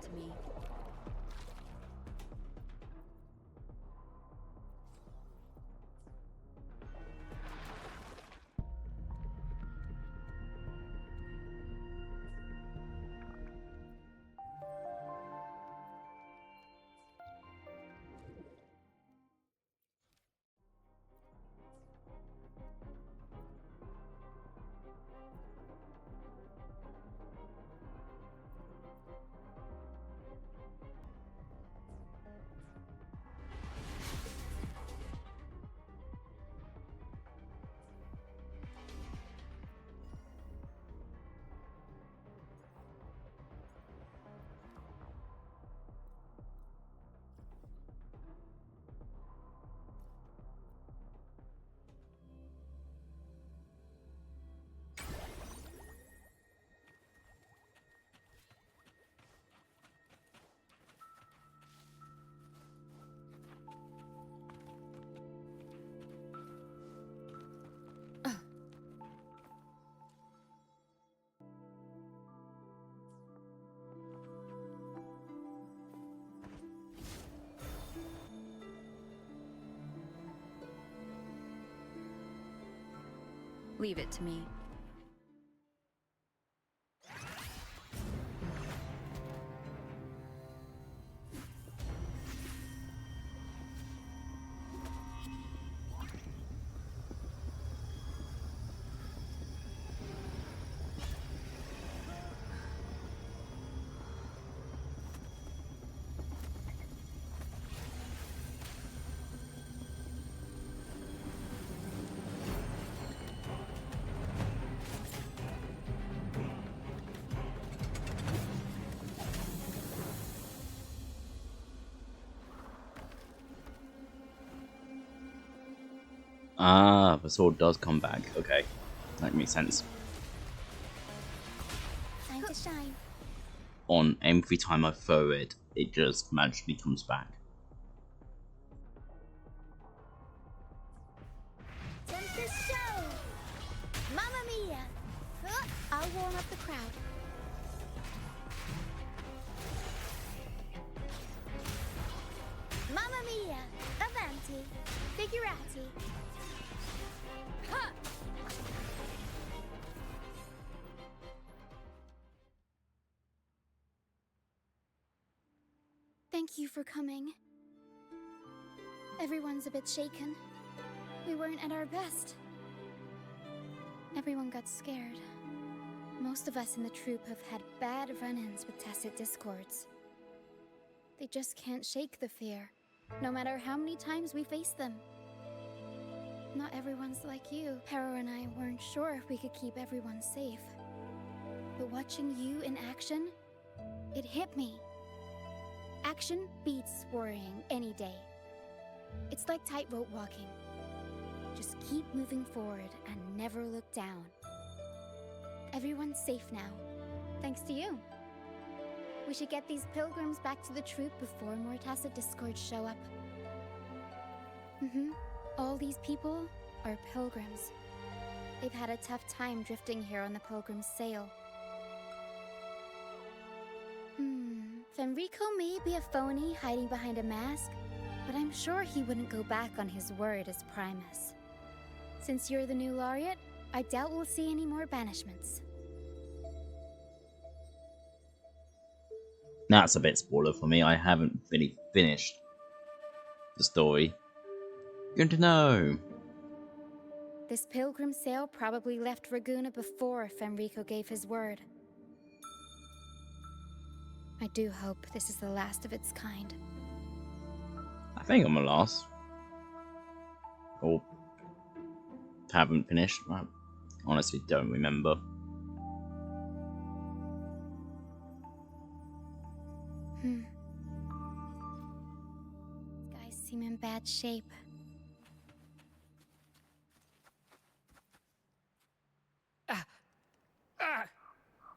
to me. Leave it to me. Ah, the sword does come back. Okay, that makes sense. Time to shine. On every time I throw it, it just magically comes back. Time to show! Mamma mia! I'll warm up the crowd. Mamma mia! Avanti! Figurati! Ha! Thank you for coming. Everyone's a bit shaken. We weren't at our best. Everyone got scared. Most of us in the troupe have had bad run-ins with tacit discords. They just can't shake the fear, no matter how many times we face them. Not everyone's like you. Pero and I weren't sure if we could keep everyone safe. But watching you in action, it hit me. Action beats worrying any day. It's like tightrope walking. Just keep moving forward and never look down. Everyone's safe now, thanks to you. We should get these pilgrims back to the troupe before more tacit discords show up. All these people are pilgrims. They've had a tough time drifting here on the pilgrim's sail. Fenrico may be a phony hiding behind a mask, but I'm sure he wouldn't go back on his word as Primus. Since you're the new laureate, I doubt we'll see any more banishments. That's a bit spoiler for me. I haven't really finished the story. Good to know. This pilgrim sail probably left Raguna before Fenrico gave his word. I do hope this is the last of its kind. I think I'm the last. Or haven't finished. I honestly don't remember. Guys seem in bad shape.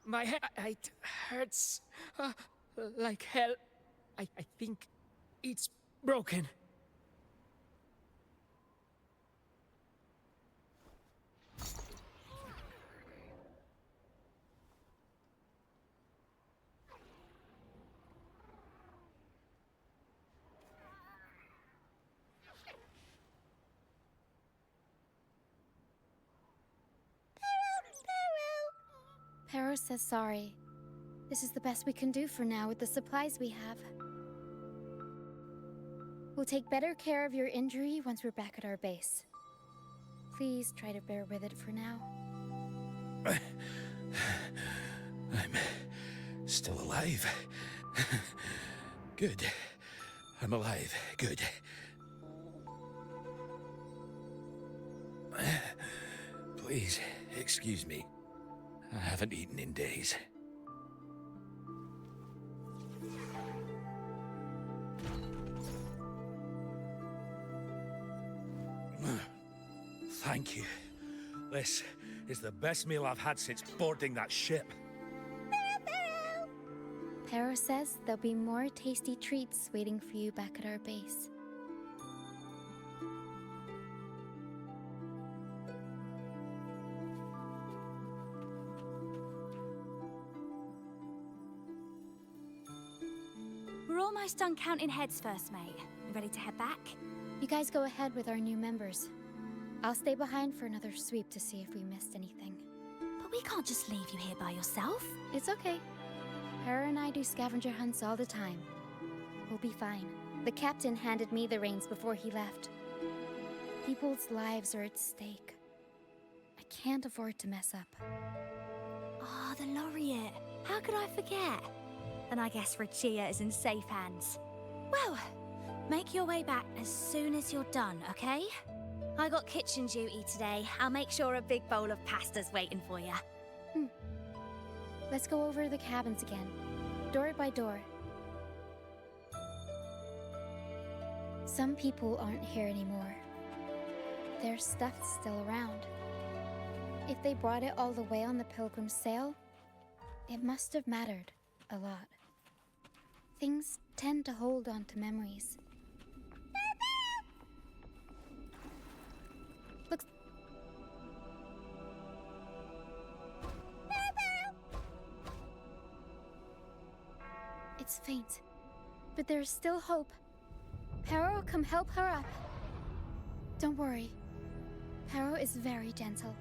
My head it hurts like hell. I think it's broken. Pero says sorry. This is the best we can do for now with the supplies we have. We'll take better care of your injury once we're back at our base. Please try to bear with it for now. I'm still alive. Good. I'm alive. Good. Please, excuse me. I haven't eaten in days. Thank you. This is the best meal I've had since boarding that ship. Pero says there'll be more tasty treats waiting for you back at our base. We're almost done counting heads first, mate. You ready to head back? You guys go ahead with our new members. I'll stay behind for another sweep to see if we missed anything. But we can't just leave you here by yourself. It's okay. Hera and I do scavenger hunts all the time. We'll be fine. The captain handed me the reins before he left. People's lives are at stake. I can't afford to mess up. Ah, the laureate. How could I forget? Then I guess Roccia is in safe hands. Well, make your way back as soon as you're done, okay? I got kitchen duty today. I'll make sure a big bowl of pasta's waiting for you. Let's go over the cabins again, door by door. Some people aren't here anymore. Their stuff's still around. If they brought it all the way on the Pilgrim's sail, it must have mattered a lot. Things tend to hold on to memories. Looks... It's faint, but there's still hope. Pero will come help her up. Don't worry. Pero is very gentle.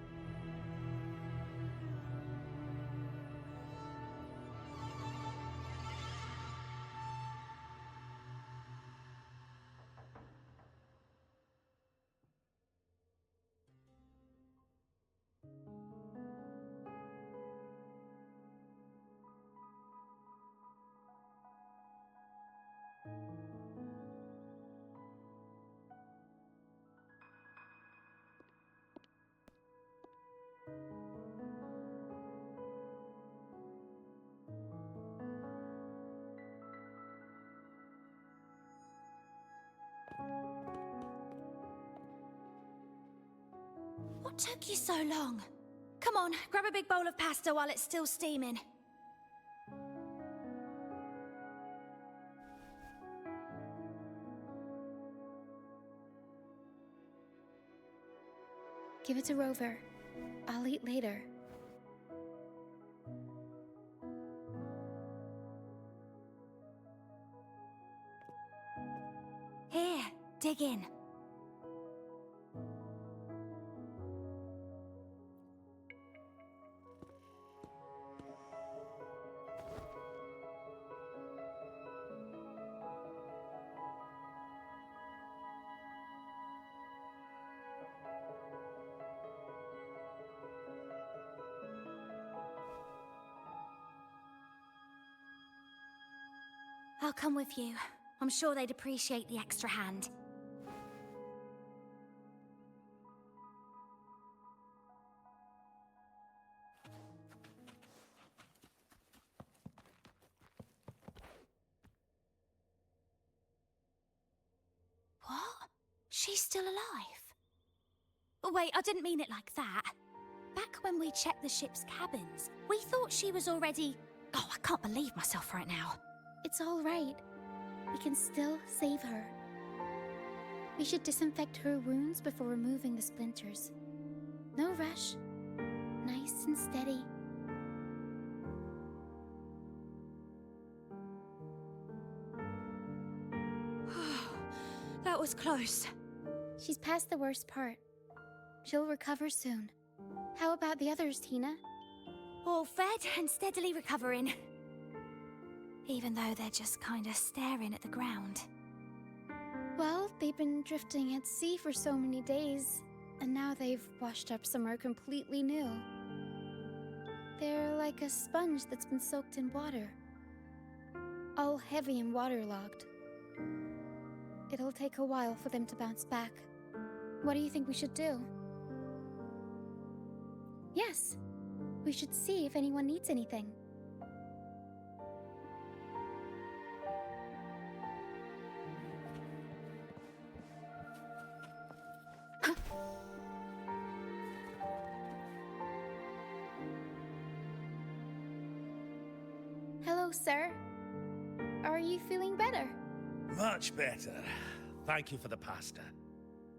What took you so long? Come on, grab a big bowl of pasta while it's still steaming. Give it to Rover. I'll eat later. Here, dig in. I'll come with you. I'm sure they'd appreciate the extra hand. What? She's still alive? Oh, wait, I didn't mean it like that. Back when we checked the ship's cabins, we thought she was already... Oh, I can't believe myself right now. It's all right. We can still save her. We should disinfect her wounds before removing the splinters. No rush. Nice and steady. That was close. She's past the worst part. She'll recover soon. How about the others, Tina? All fed and steadily recovering. Even though they're just kinda staring at the ground. Well, they've been drifting at sea for so many days, and now they've washed up somewhere completely new. They're like a sponge that's been soaked in water. All heavy and waterlogged. It'll take a while for them to bounce back. What do you think we should do? Yes, we should see if anyone needs anything. Hello, sir. Are you feeling better? Much better. Thank you for the pasta.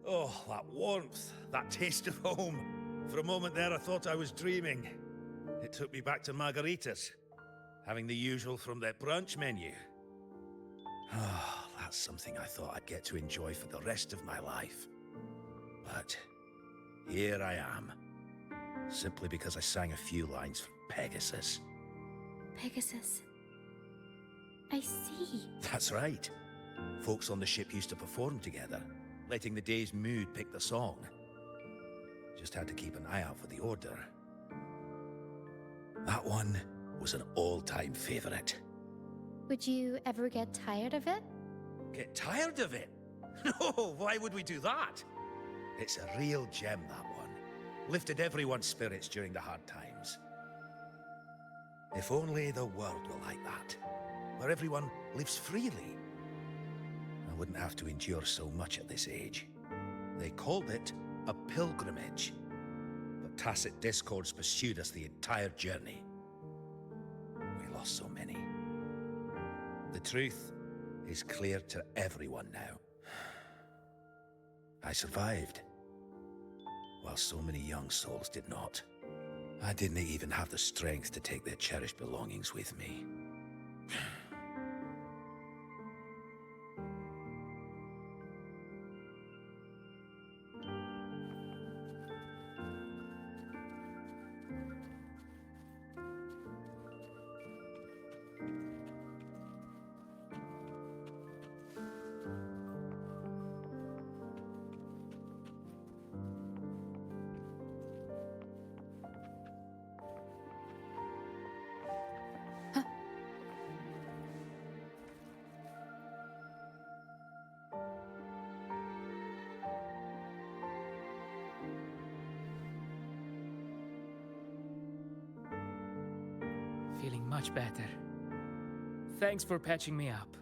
Oh, that warmth, that taste of home. For a moment there, I thought I was dreaming. It took me back to margaritas, having the usual from their brunch menu. Oh, that's something I thought I'd get to enjoy for the rest of my life. But here I am, simply because I sang a few lines from Pegasus. Pegasus. I see. That's right. Folks on the ship used to perform together, letting the day's mood pick the song. Just had to keep an eye out for the order. That one was an all-time favorite. Would you ever get tired of it? Get tired of it? No, why would we do that? It's a real gem, that one. Lifted everyone's spirits during the hard times. If only the world were like that, where everyone lives freely. I wouldn't have to endure so much at this age. They called it a pilgrimage, but tacit discords pursued us the entire journey. We lost so many. The truth is clear to everyone now. I survived, while so many young souls did not. I didn't even have the strength to take their cherished belongings with me. Feeling much better. Thanks for patching me up.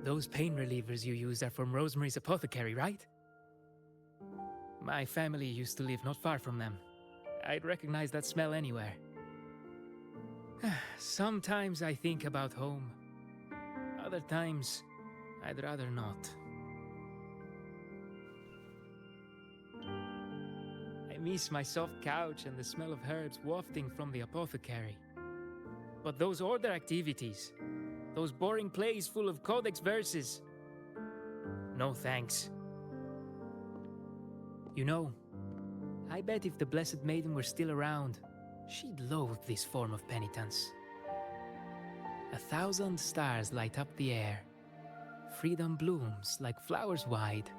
Those pain relievers you used are from Rosemary's Apothecary, right? My family used to live not far from them. I'd recognize that smell anywhere. Sometimes I think about home. Other times, I'd rather not. I miss my soft couch and the smell of herbs wafting from the apothecary. But those order activities, those boring plays full of codex verses, no thanks. You know, I bet if the Blessed Maiden were still around, she'd loathe this form of penitence. 1,000 stars light up the air. Freedom blooms like flowers wide.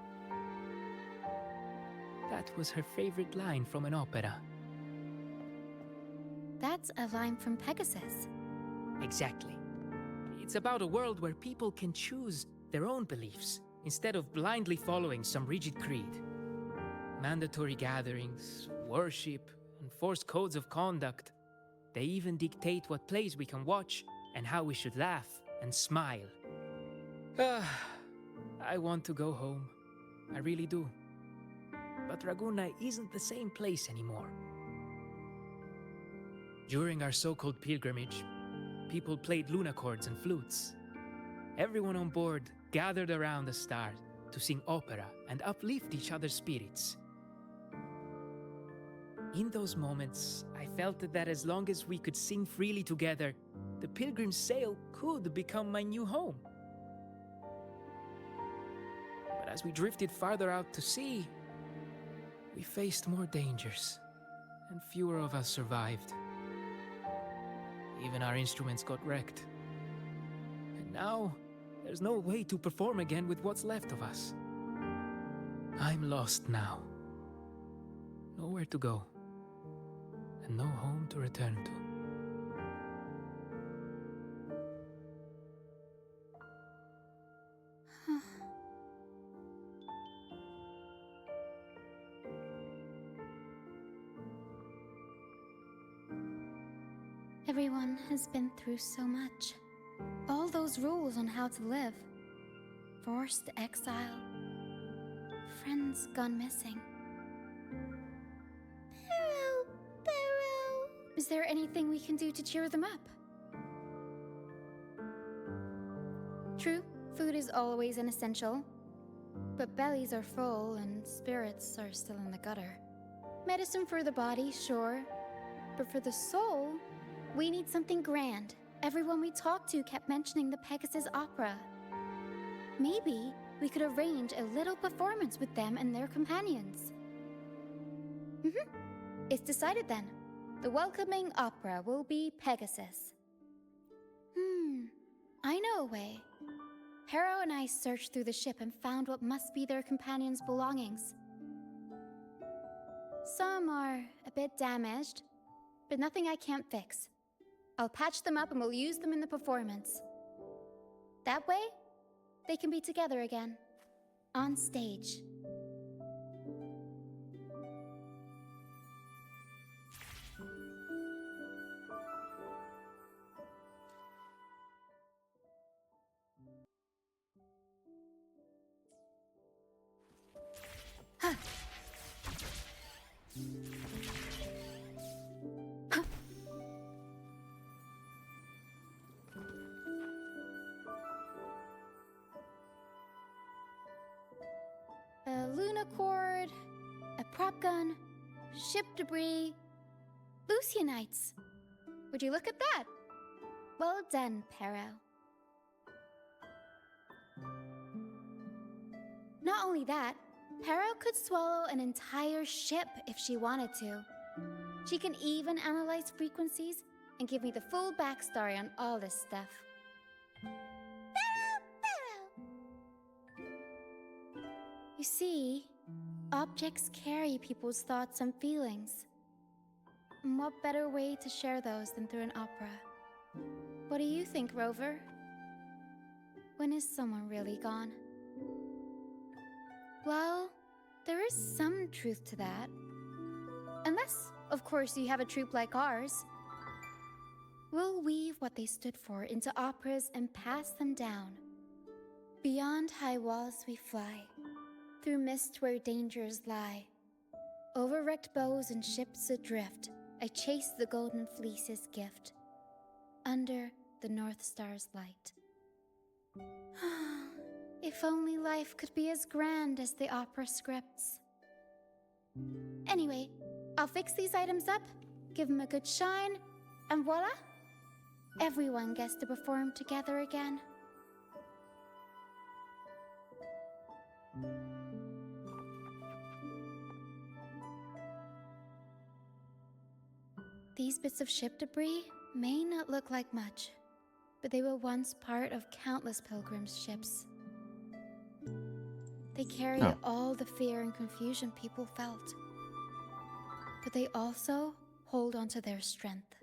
That was her favorite line from an opera. That's a line from Pegasus. Exactly. It's about a world where people can choose their own beliefs instead of blindly following some rigid creed. Mandatory gatherings, worship, and forced codes of conduct. They even dictate what plays we can watch and how we should laugh and smile. I want to go home. I really do. But Ragunna isn't the same place anymore. During our so-called pilgrimage, people played lunacords and flutes. Everyone on board gathered around the stars to sing opera and uplift each other's spirits. In those moments, I felt that as long as we could sing freely together, the Pilgrim's Sail could become my new home. But as we drifted farther out to sea, We faced more dangers, and fewer of us survived. Even our instruments got wrecked. And now, there's no way to perform again with what's left of us. I'm lost now. Nowhere to go, and no home to return to. Everyone has been through so much. All those rules on how to live. Forced exile. Friends gone missing. Barrow! Barrow! Is there anything we can do to cheer them up? True, food is always an essential. But bellies are full and spirits are still in the gutter. Medicine for the body, sure. But for the soul, we need something grand. Everyone we talked to kept mentioning the Pegasus Opera. Maybe we could arrange a little performance with them and their companions. It's decided then. The welcoming opera will be Pegasus. I know a way. Harrow and I searched through the ship and found what must be their companions' belongings. Some are a bit damaged, but nothing I can't fix. I'll patch them up and we'll use them in the performance. That way, they can be together again. On stage. Huh. A lunacord, a prop gun, ship debris, Lucianites. Would you look at that? Well done, Pero. Not only that, Pero could swallow an entire ship if she wanted to. She can even analyze frequencies and give me the full backstory on all this stuff. You see, objects carry people's thoughts and feelings. And what better way to share those than through an opera? What do you think, Rover? When is someone really gone? Well, there is some truth to that. Unless, of course, you have a troupe like ours. We'll weave what they stood for into operas and pass them down. Beyond high walls we fly, through mist where dangers lie. Over wrecked bows and ships adrift, I chase the golden fleece's gift, under the North Star's light. If only life could be as grand as the opera scripts. Anyway, I'll fix these items up, give them a good shine, and voila! Everyone gets to perform together again. These bits of ship debris may not look like much, but they were once part of countless pilgrims' ships. They carry all the fear and confusion people felt, but they also hold on to their strength.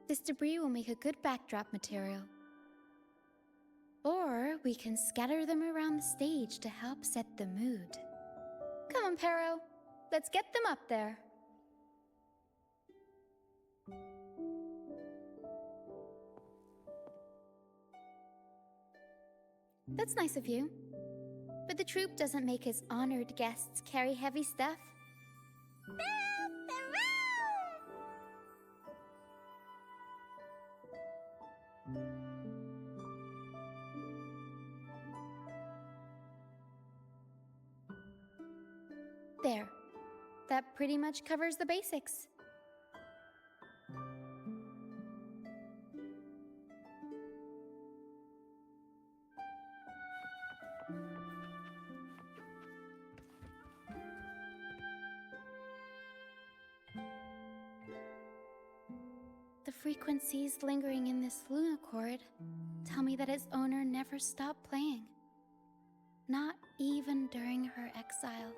This debris will make a good backdrop material. Or we can scatter them around the stage to help set the mood. Come on, Pero. Let's get them up there. That's nice of you. But the troupe doesn't make its honored guests carry heavy stuff. There. That pretty much covers the basics. frequencies lingering in this lunacord tell me that its owner never stopped playing. Not even during her exile.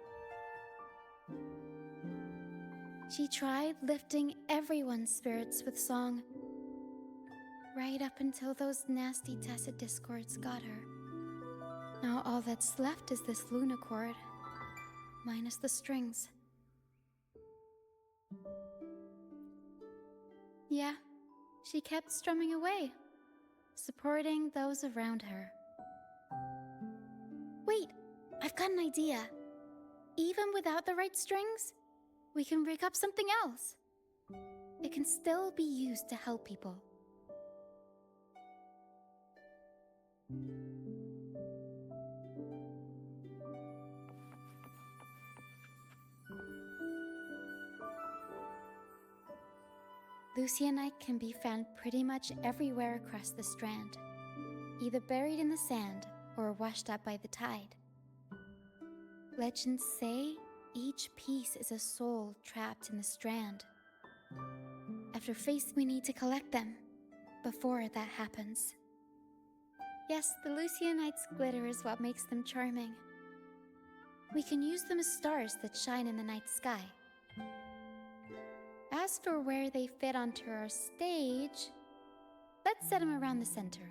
She tried lifting everyone's spirits with song, right up until those nasty tacit discords got her. Now all that's left is this lunacord, minus the strings. Yeah, she kept strumming away, supporting those around her. Wait, I've got an idea. Even without the right strings, we can rig up something else. It can still be used to help people. Lucianite can be found pretty much everywhere across the Strand, either buried in the sand or washed up by the tide. Legends say each piece is a soul trapped in the Strand. After Face, we need to collect them before that happens. Yes, the Lucianite's glitter is what makes them charming. We can use them as stars that shine in the night sky. As for where they fit onto our stage, let's set them around the center.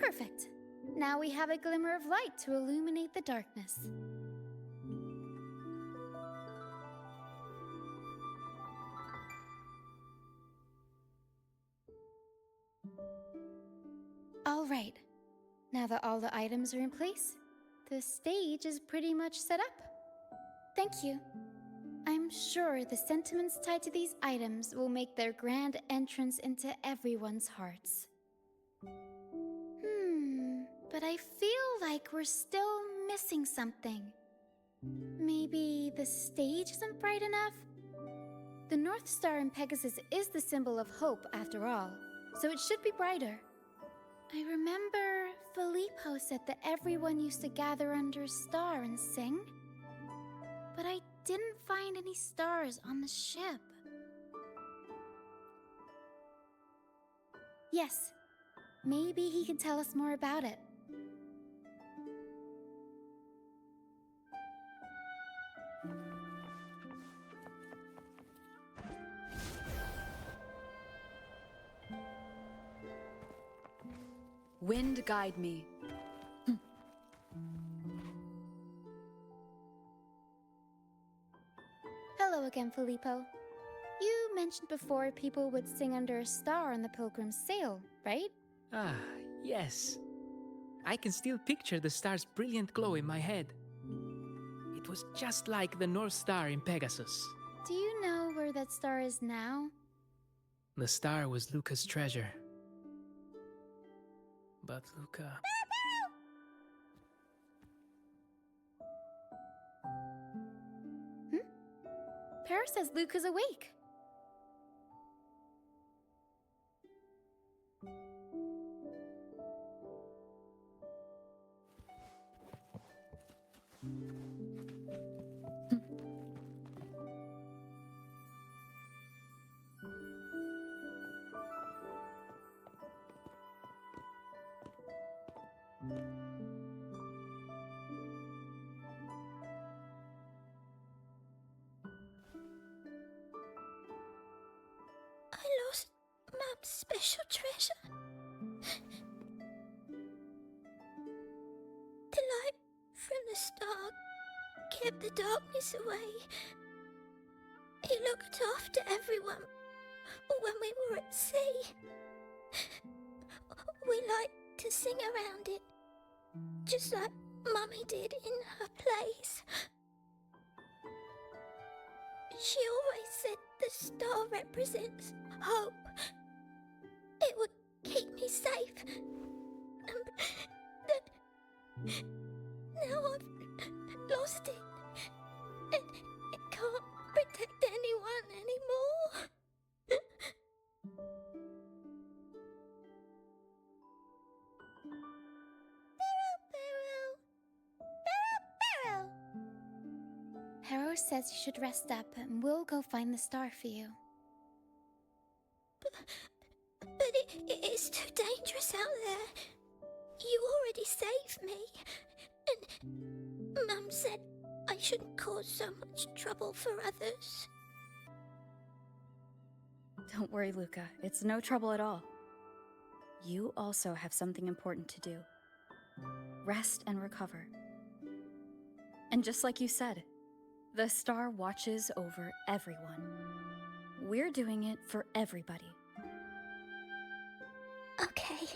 Perfect. Now we have a glimmer of light to illuminate the darkness. All right. Now that all the items are in place, the stage is pretty much set up. Thank you. I'm sure the sentiments tied to these items will make their grand entrance into everyone's hearts. But I feel like we're still missing something. Maybe the stage isn't bright enough? The North Star in Pegasus is the symbol of hope, after all, so it should be brighter. I remember Filippo said that everyone used to gather under a star and sing, but I didn't find any stars on the ship. Yes, maybe he can tell us more about it. Wind guide me. Hello again, Filippo. You mentioned before people would sing under a star on the Pilgrim's Sail, right? Ah, yes. I can still picture the star's brilliant glow in my head. It was just like the North Star in Pegasus. Do you know where that star is now? The star was Luca's treasure. But Luca... Para says Luca's awake. I lost Mum's special treasure. The light from the star kept the darkness away. It looked after everyone when we were at sea. We liked to sing around it, just like Mummy did in her plays. She always said the star represents hope. It would keep me safe. Now I've lost it. And it can't protect anyone anymore. Pero says you should rest up and we'll go find the star for you. But it's too dangerous out there. You already saved me. And Mum said I shouldn't cause so much trouble for others. Don't worry, Luca. It's no trouble at all. You also have something important to do. Rest and recover. And just like you said, the star watches over everyone. We're doing it for everybody. Okay.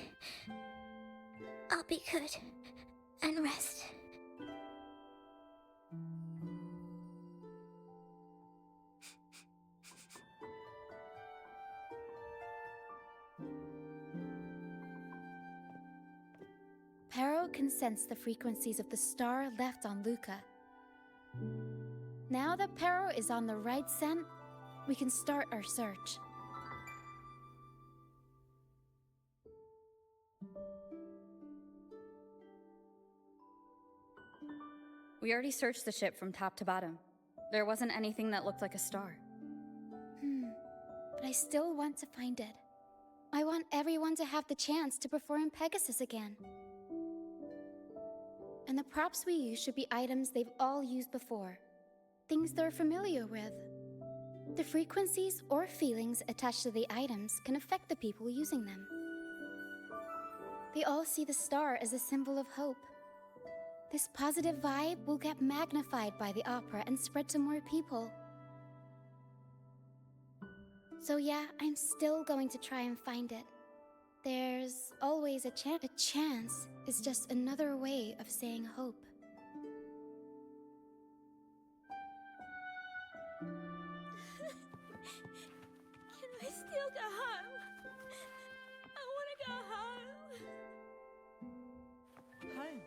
I'll be good and rest. Pero can sense the frequencies of the star left on Luca. Now that Pero is on the right scent, we can start our search. We already searched the ship from top to bottom. There wasn't anything that looked like a star. But I still want to find it. I want everyone to have the chance to perform Pegasus again. And the props we use should be items they've all used before. Things they're familiar with. The frequencies or feelings attached to the items can affect the people using them. They all see the star as a symbol of hope. This positive vibe will get magnified by the opera and spread to more people. So yeah, I'm still going to try and find it. There's always a chance. A chance is just another way of saying hope. Can I still go home? I want to go home. Home.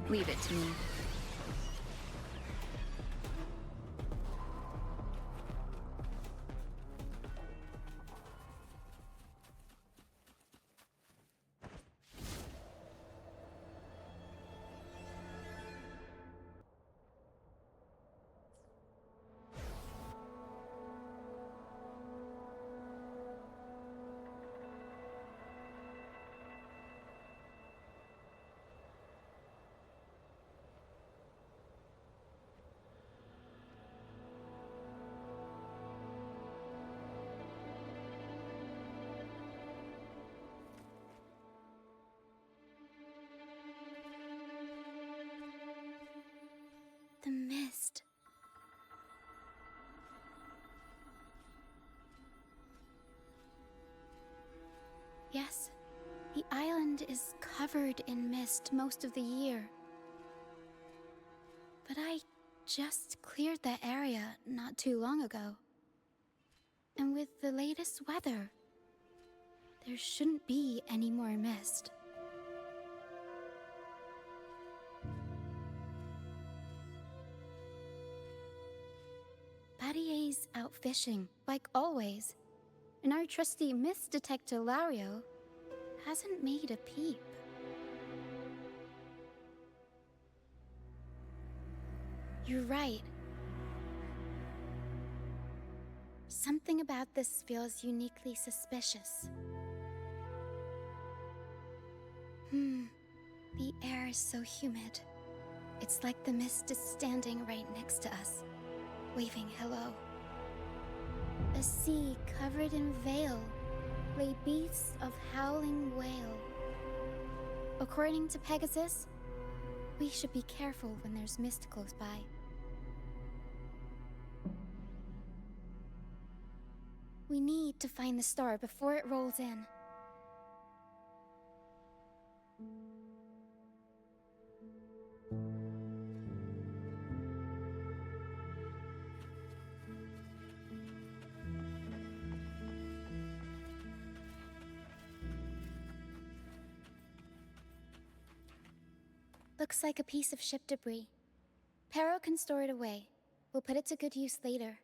Leave it to me. The mist. Yes, the island is covered in mist most of the year. But I just cleared that area not too long ago. And with the latest weather, there shouldn't be any more mist. Battier's out fishing, like always, and our trusty mist detector Lario hasn't made a peep. You're right. Something about this feels uniquely suspicious. The air is so humid. It's like the mist is standing right next to us, waving hello. A sea covered in veil lay beasts of howling wail. According to Pegasus, we should be careful when there's mist close by. We need to find the star before it rolls in. Looks like a piece of ship debris. Pero can store it away. We'll put it to good use later.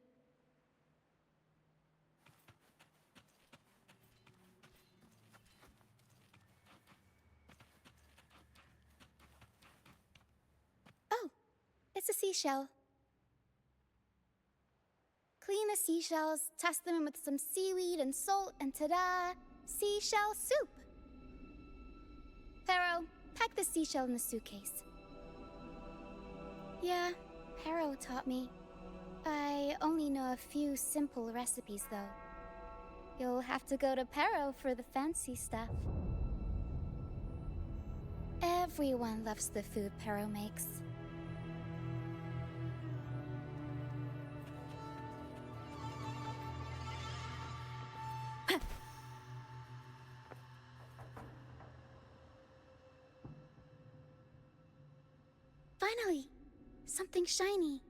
Oh, it's a seashell. Clean the seashells, toss them in with some seaweed and salt, and ta-da! Seashell soup! Pero, pack the seashell in the suitcase. Yeah, Pero taught me. I only know a few simple recipes, though. You'll have to go to Pero for the fancy stuff. Everyone loves the food Pero makes. Finally! Something shiny.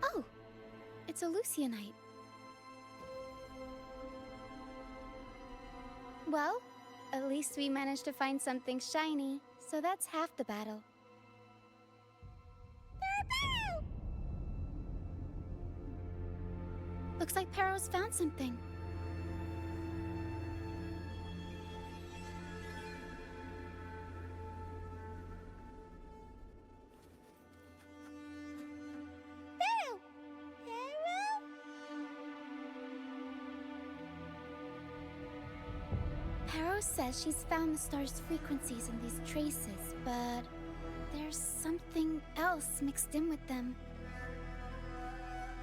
Oh! It's a Lucianite. Well, at least we managed to find something shiny, so that's half the battle. Looks like Pero's found something. Pero says she's found the star's frequencies in these traces, but there's something else mixed in with them.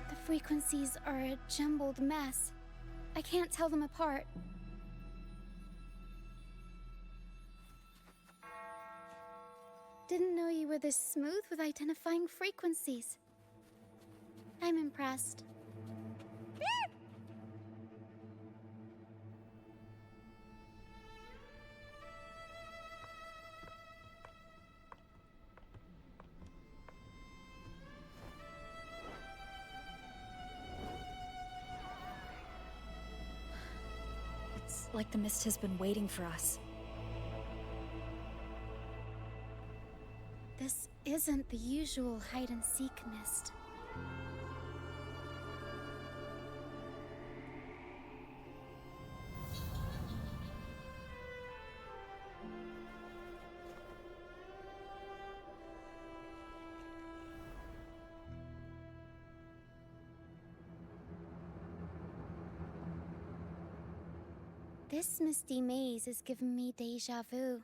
The frequencies are a jumbled mess. I can't tell them apart. Didn't know you were this smooth with identifying frequencies. I'm impressed. It's like the mist has been waiting for us. This isn't the usual hide-and-seek mist. This misty maze is giving me déjà vu.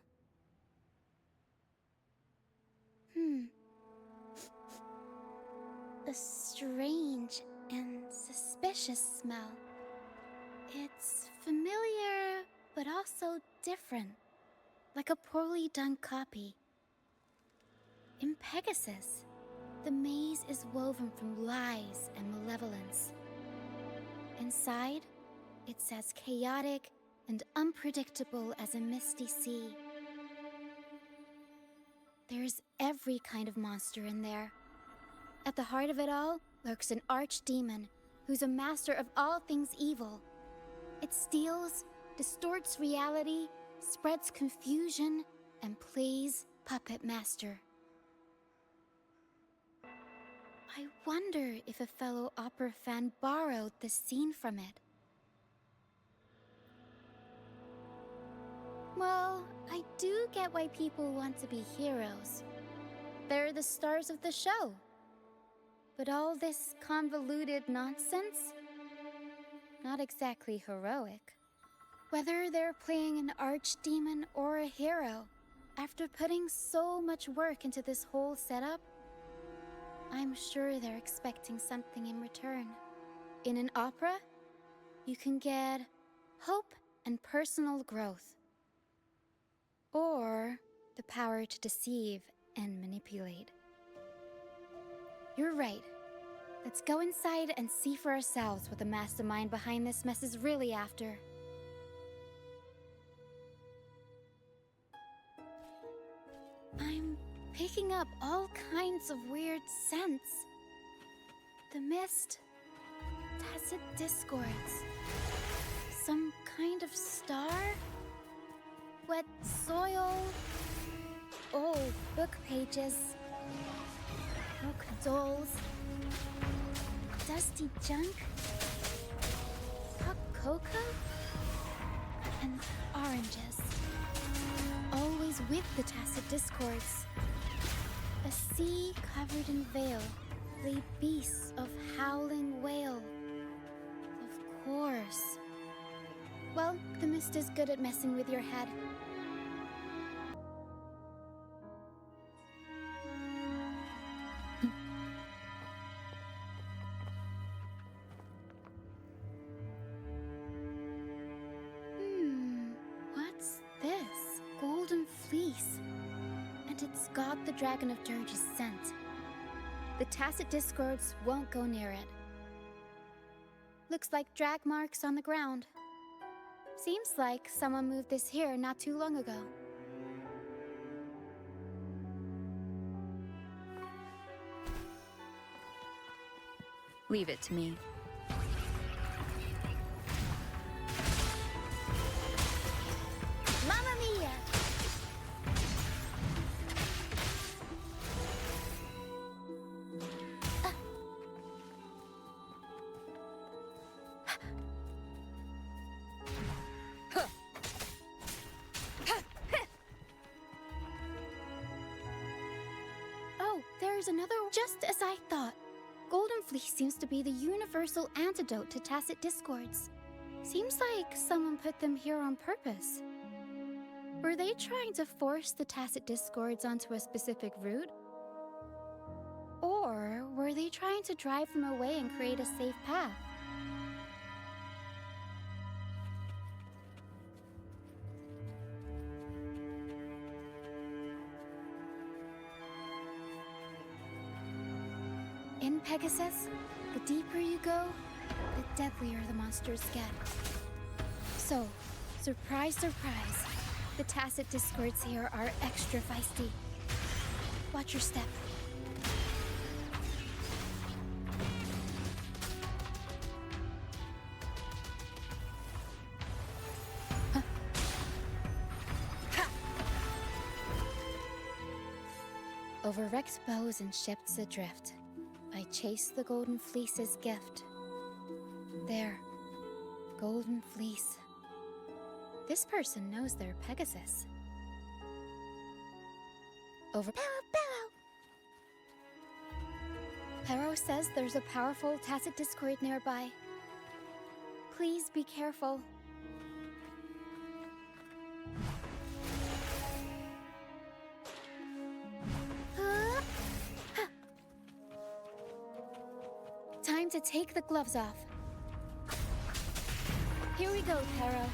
A strange and suspicious smell. It's familiar, but also different. Like a poorly done copy. In Pegasus, the maze is woven from lies and malevolence. Inside, it's as chaotic and unpredictable as a misty sea. There's every kind of monster in there. At the heart of it all lurks an archdemon who's a master of all things evil. It steals, distorts reality, spreads confusion, and plays puppet master. I wonder if a fellow opera fan borrowed this scene from it. Well, I do get why people want to be heroes. They're the stars of the show. But all this convoluted nonsense? Not exactly heroic. Whether they're playing an archdemon or a hero, after putting so much work into this whole setup, I'm sure they're expecting something in return. In an opera, you can get hope and personal growth. Or the power to deceive and manipulate. You're right. Let's go inside and see for ourselves what the mastermind behind this mess is really after. I'm picking up all kinds of weird scents. The mist, tacit discords, some kind of star, wet soil, old book pages, broken dolls, dusty junk, hot cocoa, and oranges. Always with the tacit discords. A sea covered in veil lay beasts of howling whale. Of course. Well, the mist is good at messing with your head. What's this? Golden fleece. And it's got the Dragon of Dirge's scent. The tacit discords won't go near it. Looks like drag marks on the ground. Seems like someone moved this here not too long ago. Leave it to me. Mamma mia! Oh, there's another. Just as I thought. Golden Fleece seems to be the universal antidote to tacit discords. Seems like someone put them here on purpose. Were they trying to force the tacit discords onto a specific route? Or were they trying to drive them away and create a safe path? In Pegasus, the deeper you go, the deadlier the monsters get. So, surprise, surprise, the tacit discords here are extra feisty. Watch your step. Huh. Ha! Over wrecked bows and ships adrift, I chase the Golden Fleece's gift. There, Golden Fleece. This person knows their Pegasus. Over Pero says there's a powerful tacit discord nearby. Please be careful. Time to take the gloves off. Here we go, Pero.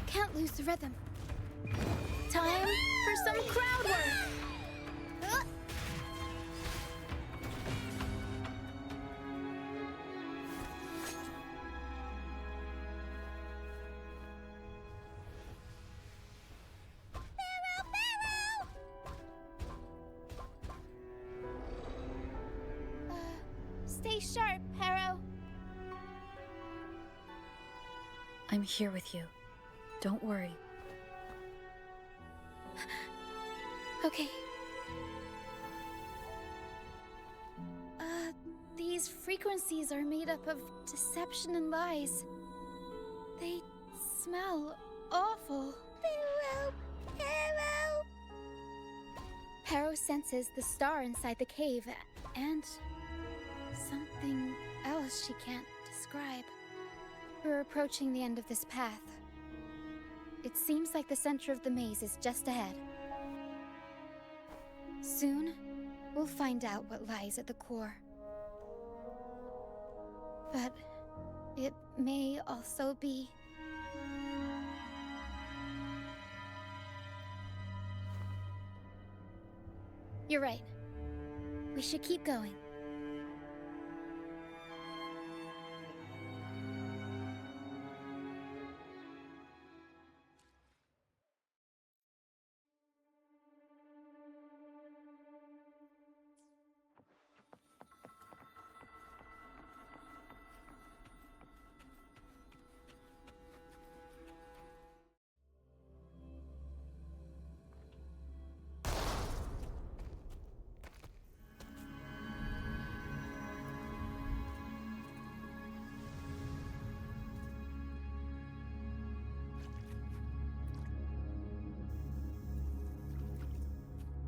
Can't lose the rhythm. Time for some crowd work. Stay sharp, Pero. I'm here with you. Don't worry. Okay. These frequencies are made up of deception and lies. They smell awful. Pero! Pero senses the star inside the cave, and something else she can't describe. We're approaching the end of this path. It seems like the center of the maze is just ahead. Soon, we'll find out what lies at the core. But it may also be... You're right. We should keep going.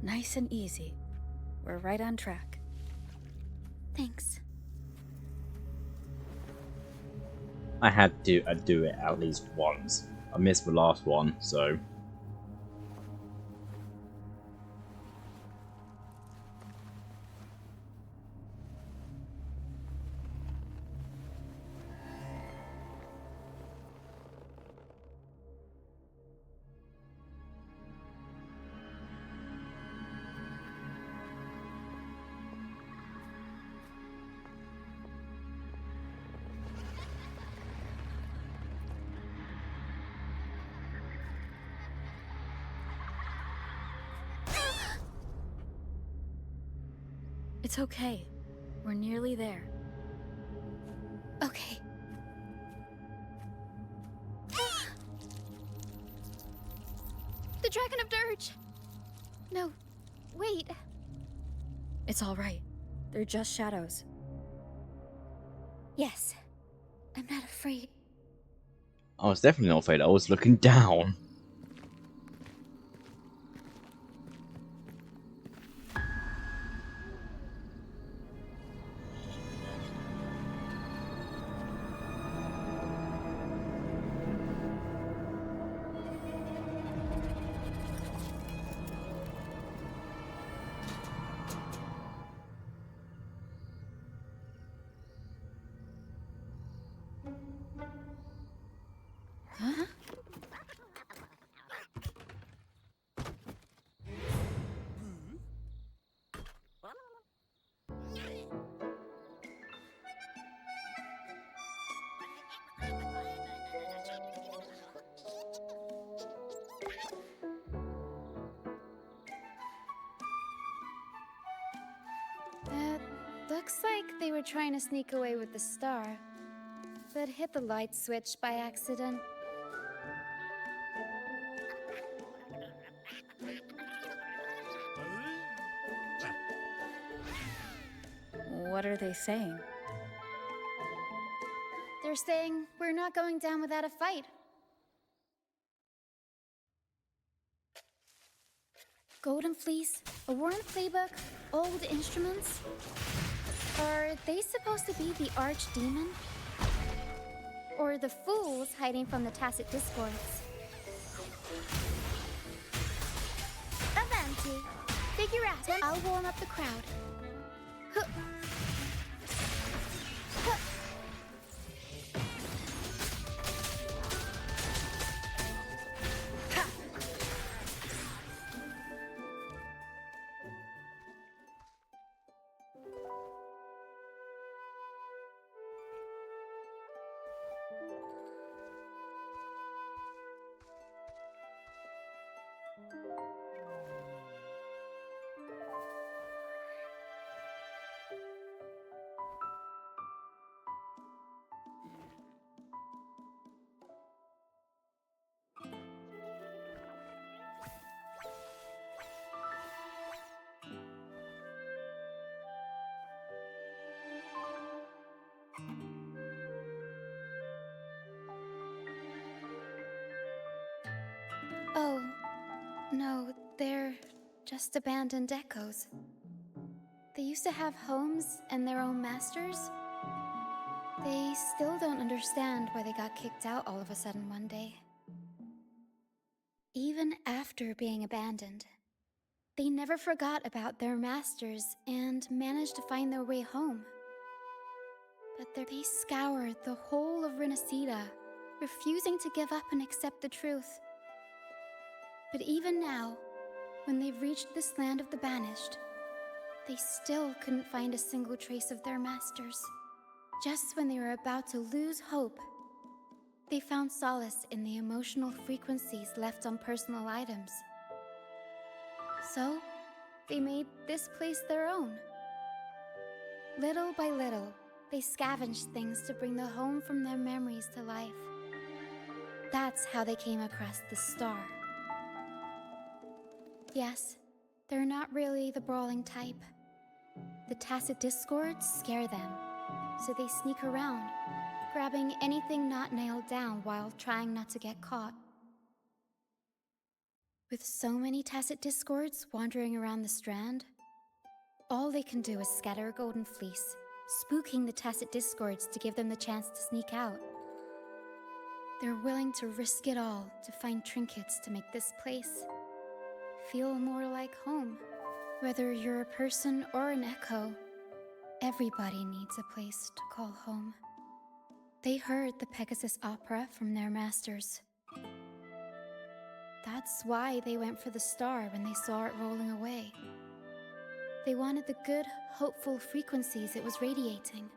Nice and easy. We're right on track. Thanks. I had to do it at least once. I missed the last one, so... It's okay. We're nearly there. Okay. The Dragon of Dirge! No, wait. It's all right. They're just shadows. Yes. I'm not afraid. I was definitely not afraid, I was looking down. Huh? Looks like they were trying to sneak away with the star, but hit the light switch by accident. What are they saying? They're saying we're not going down without a fight. Golden Fleece, a worn playbook, old instruments. Are they supposed to be the archdemon? Or the fools hiding from the tacit discords? Avanti! Figure out it. I'll warm up the crowd. Huh. Huh. Ha. Oh, no, they're just abandoned echoes. They used to have homes and their own masters. They still don't understand why they got kicked out all of a sudden one day. Even after being abandoned, they never forgot about their masters and managed to find their way home. But they scoured the whole of Renacida, refusing to give up and accept the truth. But even now, when they've reached this land of the banished, they still couldn't find a single trace of their masters. Just when they were about to lose hope, they found solace in the emotional frequencies left on personal items. So, they made this place their own. Little by little, they scavenged things to bring the home from their memories to life. That's how they came across the star. Yes, they're not really the brawling type. The tacit discords scare them, so they sneak around, grabbing anything not nailed down while trying not to get caught. With so many tacit discords wandering around the strand, all they can do is scatter a golden fleece, spooking the tacit discords to give them the chance to sneak out. They're willing to risk it all to find trinkets to make this place feel more like home. Whether you're a person or an echo, everybody needs a place to call home. They heard the Pegasus opera from their masters. That's why they went for the star when they saw it rolling away. They wanted the good, hopeful frequencies it was radiating.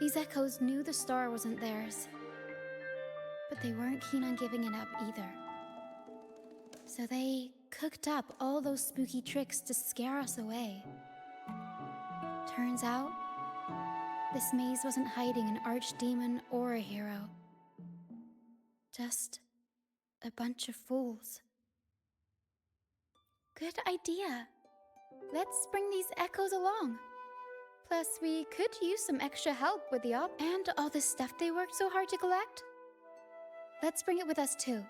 These echoes knew the star wasn't theirs, but they weren't keen on giving it up either. So they cooked up all those spooky tricks to scare us away. Turns out, this maze wasn't hiding an archdemon or a hero. Just a bunch of fools. Good idea. Let's bring these echoes along. Plus, we could use some extra help with the op and all the stuff they worked so hard to collect. Let's bring it with us too.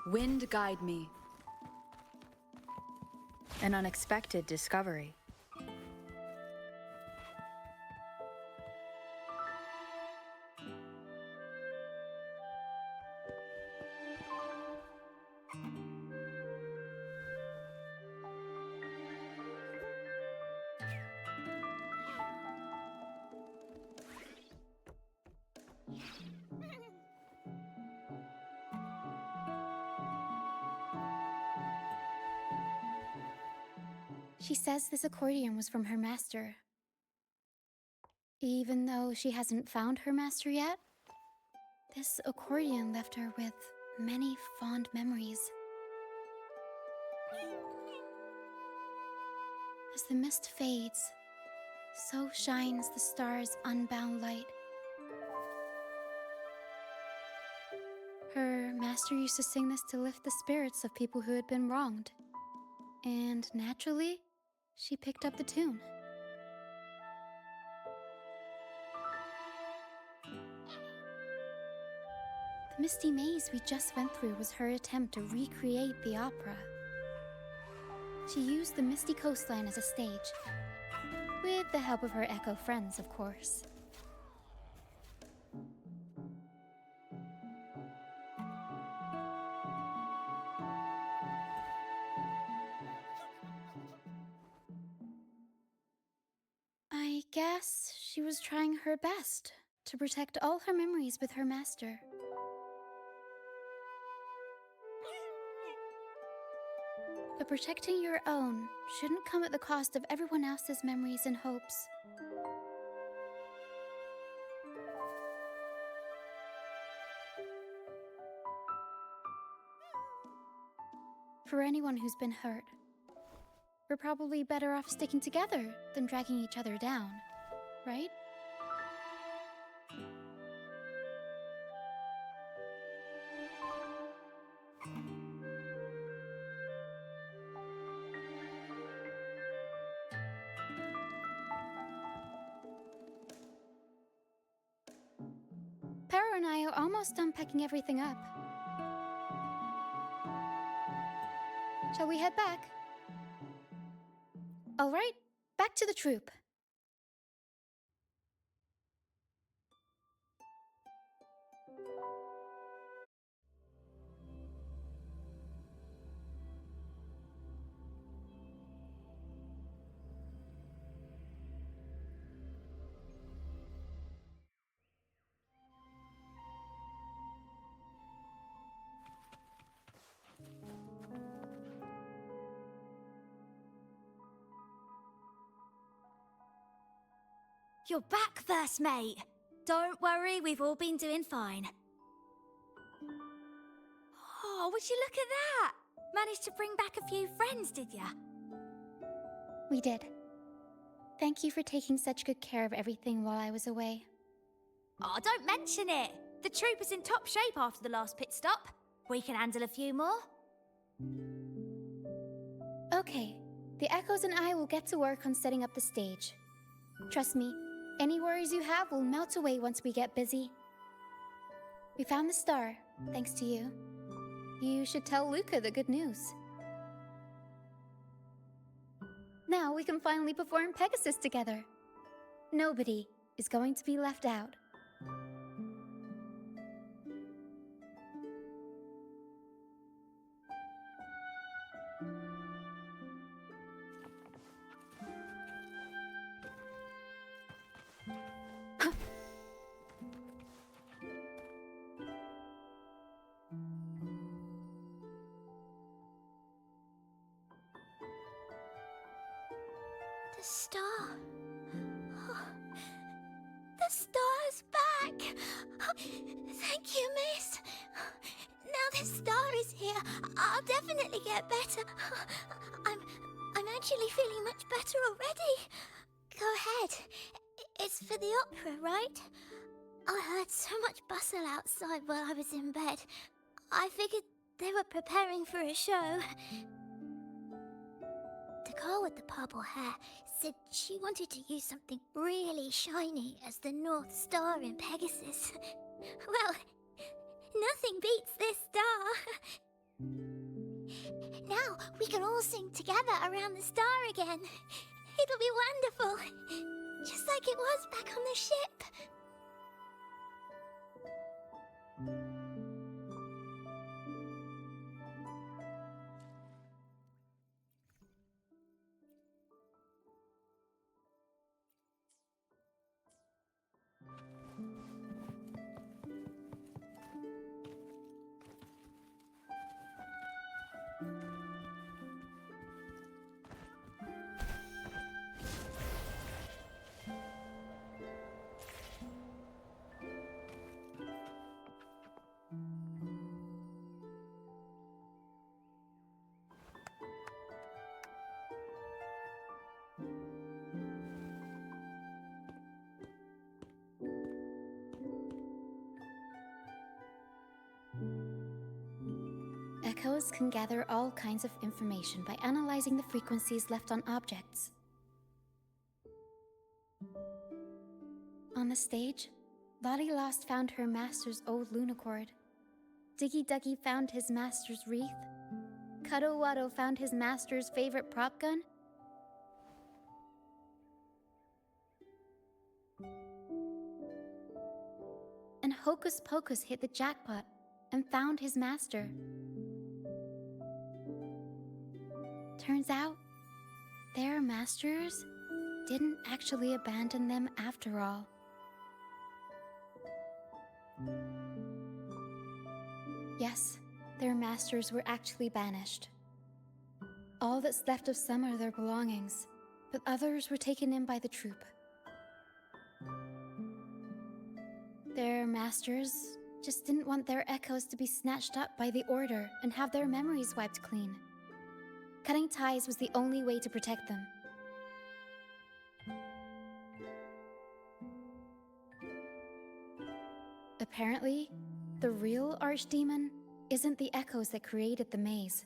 Wind guide me. An unexpected discovery. She says this accordion was from her master. Even though she hasn't found her master yet, this accordion left her with many fond memories. As the mist fades, so shines the star's unbound light. Her master used to sing this to lift the spirits of people who had been wronged. And naturally, she picked up the tune. The misty maze we just went through was her attempt to recreate the opera. She used the misty coastline as a stage, with the help of her echo friends, of course. I guess she was trying her best to protect all her memories with her master. But protecting your own shouldn't come at the cost of everyone else's memories and hopes. For anyone who's been hurt, we're probably better off sticking together than dragging each other down, right? and I are almost done packing everything up. Shall we head back? All right, back to the troop. You're back, first mate. Don't worry, we've all been doing fine. Oh, would you look at that? Managed to bring back a few friends, did ya? We did. Thank you for taking such good care of everything while I was away. Oh, don't mention it. The troop is in top shape after the last pit stop. We can handle a few more. Okay, the Echoes and I will get to work on setting up the stage. Trust me, any worries you have will melt away once we get busy. We found the star, thanks to you. You should tell Luca the good news. Now we can finally perform Pegasus together. Nobody is going to be left out. The star. Oh, the star's back. Thank you, miss. Now this star is here, I'll definitely get better. I'm actually feeling much better already. Go ahead. It's for the opera, right? I heard so much bustle outside while I was in bed. I figured they were preparing for a show. The girl with the purple hair said she wanted to use something really shiny as the North Star in Pegasus. Well, nothing beats this star. Now we can all sing together around the star again. It'll be wonderful. Just like it was back on the ship. Echoes can gather all kinds of information by analyzing the frequencies left on objects. On the stage, Lottie Lost found her master's old lunicord. Diggy Duggy found his master's wreath. Cutto Watto found his master's favorite prop gun. And Hocus Pocus hit the jackpot and found his master. Turns out, their masters didn't actually abandon them after all. Yes, their masters were actually banished. All that's left of some are their belongings, but others were taken in by the troop. Their masters just didn't want their echoes to be snatched up by the Order and have their memories wiped clean. Cutting ties was the only way to protect them. Apparently, the real archdemon isn't the echoes that created the maze.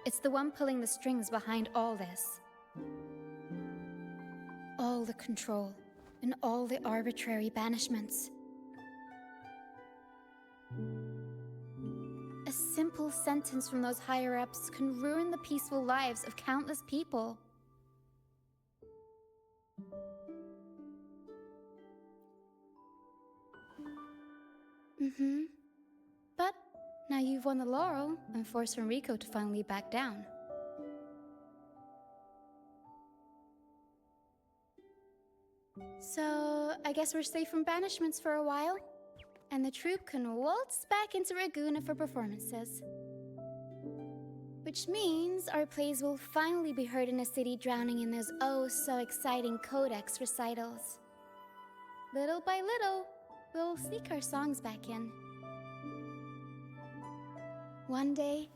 It's the one pulling the strings behind all this. All the control and all the arbitrary banishments. A simple sentence from those higher-ups can ruin the peaceful lives of countless people. But now you've won the laurel and forced Enrico to finally back down. So, I guess we're safe from banishments for a while, and the troupe can waltz back into Ragusa for performances. Which means our plays will finally be heard in a city drowning in those oh-so-exciting codex recitals. Little by little, we'll sneak our songs back in. One day,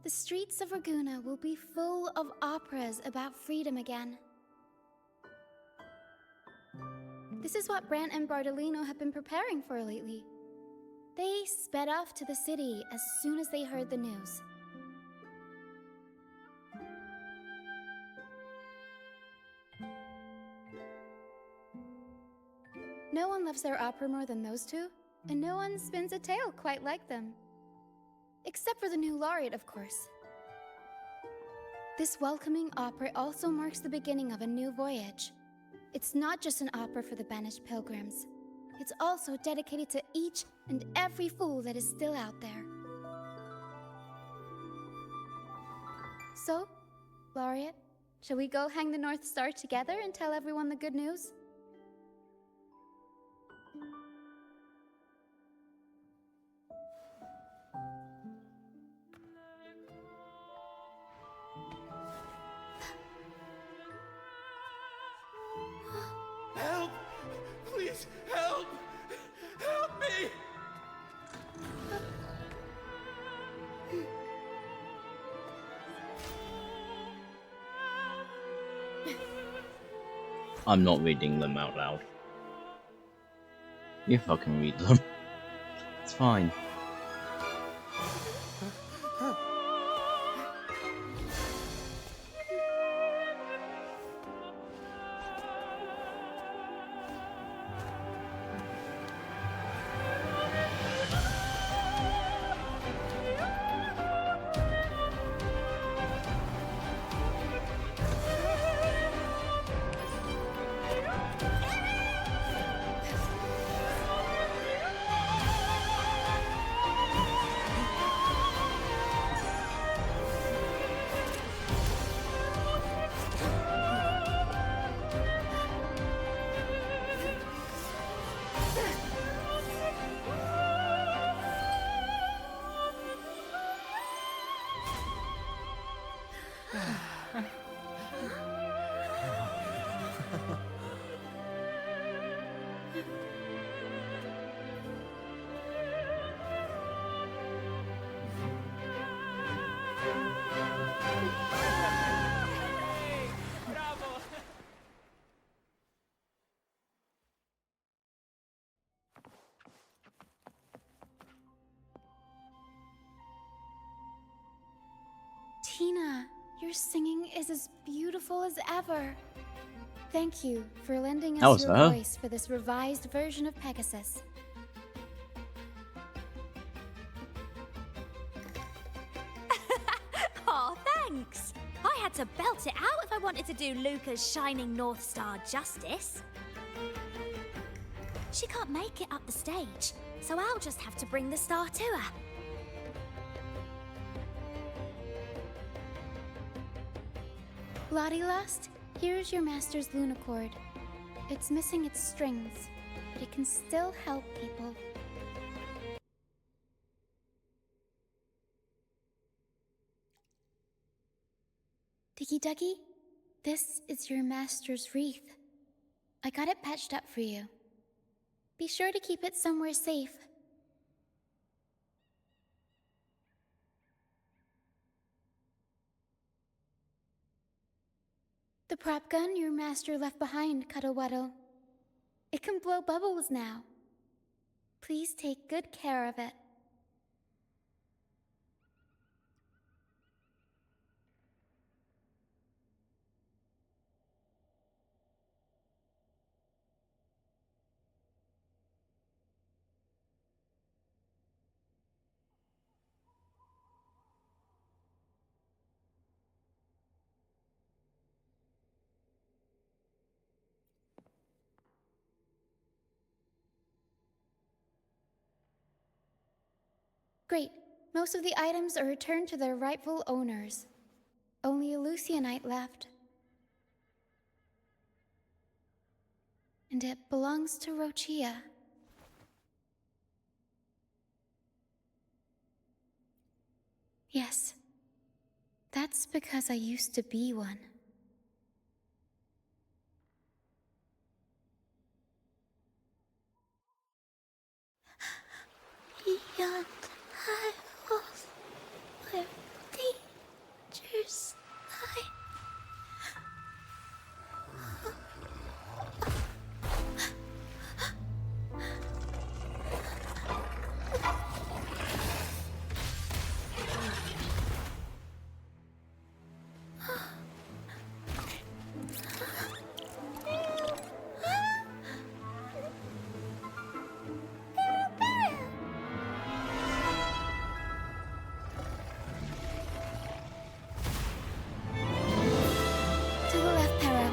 the streets of Ragusa will be full of operas about freedom again. This is what Brant and Bardolino have been preparing for lately. They sped off to the city as soon as they heard the news. No one loves their opera more than those two, and no one spins a tale quite like them. Except for the new laureate, of course. This welcoming opera also marks the beginning of a new voyage. It's not just an opera for the banished pilgrims. It's also dedicated to each and every fool that is still out there. So, laureate, shall we go hang the North Star together and tell everyone the good news? Help! Please, help! Help me! I'm not reading them out loud. You fucking read them. It's fine. Tina, your singing is as beautiful as ever. Thank you for lending That us was your her. voice for this revised version of Pegasus. Aw, thanks! I had to belt it out if I wanted to do Luca's Shining North Star justice. She can't make it up the stage, so I'll just have to bring the star to her. Lottie Lost, here's your master's Lunacord. It's missing its strings, but it can still help people. Diggy Duggy, this is your master's wreath. I got it patched up for you. Be sure to keep it somewhere safe. The prop gun your master left behind, Cuddlewaddle. It can blow bubbles now. Please take good care of it. Great. Most of the items are returned to their rightful owners. Only a Lucianite left. And it belongs to Roccia. Yes. That's because I used to be one. Beyond high walls, where dangers lie. To the left, Para.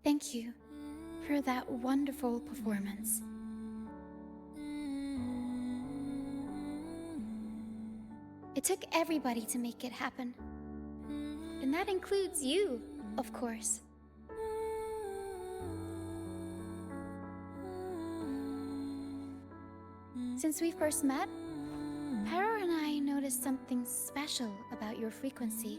Thank you for that wonderful performance. It took everybody to make it happen. And that includes you, of course. Since we first met, Pero and I noticed something special about your frequency.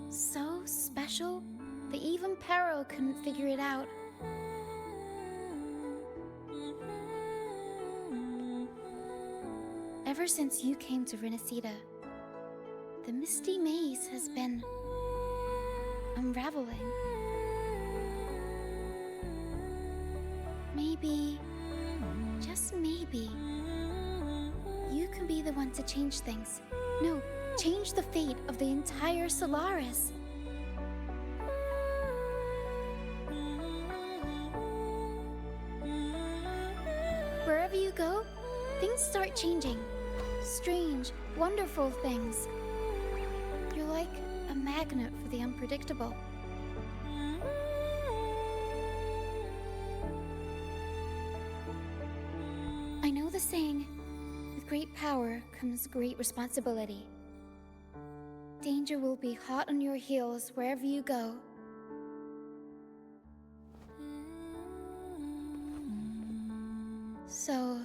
So special that even Pero couldn't figure it out. Ever since you came to Renacida, the misty maze has been unraveling. Maybe, just maybe, you can be the one to change things. No, change the fate of the entire Solaris. Wherever you go, things start changing. Strange, wonderful things. You're like a magnet for the unpredictable. I know the saying, with great power comes great responsibility. Danger will be hot on your heels wherever you go. So,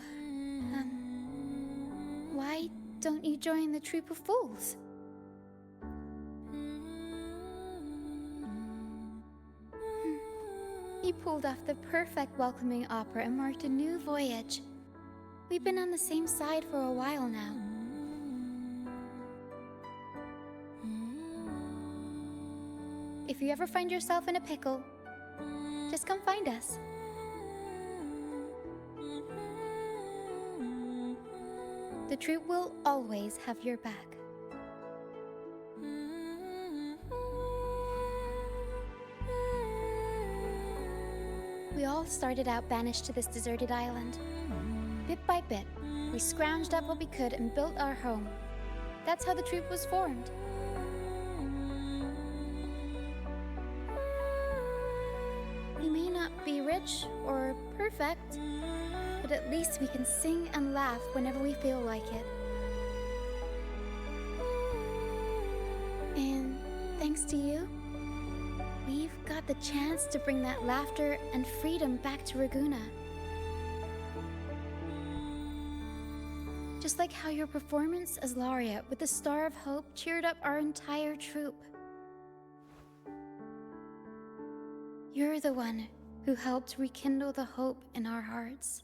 why don't you join the troop of fools? You pulled off the perfect welcoming opera and marked a new voyage. We've been on the same side for a while now. If you ever find yourself in a pickle, just come find us. The troop will always have your back. We all started out banished to this deserted island. Bit by bit, we scrounged up what we could and built our home. That's how the troop was formed. We may not be rich or perfect, but at least we can sing and laugh whenever we feel like it. And thanks to you, we've got the chance to bring that laughter and freedom back to Raguna. Just like how your performance as Laureate with the Star of Hope cheered up our entire troop. You're the one who helped rekindle the hope in our hearts.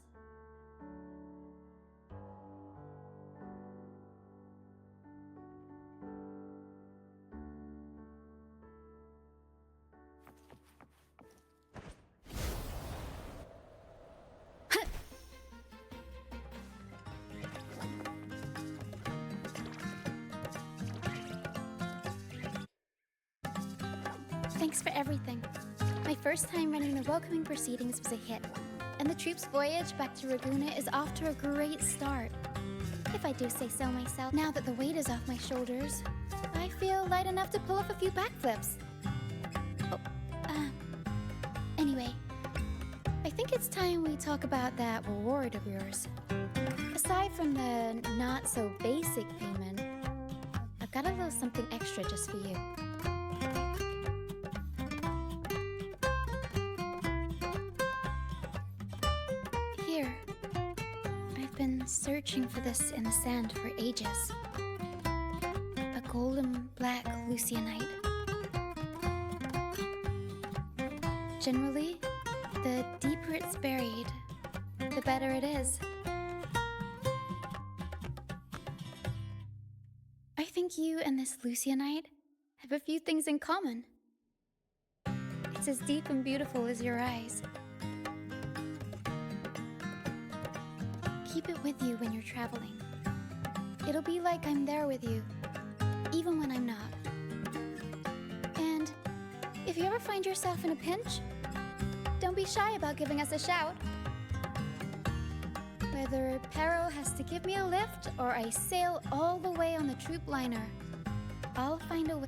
Thanks for everything. My first time running the welcoming proceedings was a hit, and And the troop's voyage back to Raguna is off to a great start. If I do say so myself, now that the weight is off my shoulders, I feel light enough to pull off a few backflips. Oh, anyway, I think it's time we talk about that reward of yours. Aside from the not-so-basic payment, I've got a little something extra just for you. Here. I've been searching for this in the sand for ages. A golden black Lucianite. Generally, the deeper it's buried, the better it is. I think you and this Lucianite have a few things in common. It's as deep and beautiful as your eyes. Keep it with you when you're traveling. It'll be like I'm there with you, even when I'm not. And if you ever find yourself in a pinch, don't be shy about giving us a shout. Whether Pero has to give me a lift or I sail all the way on the troop liner, I'll find a way.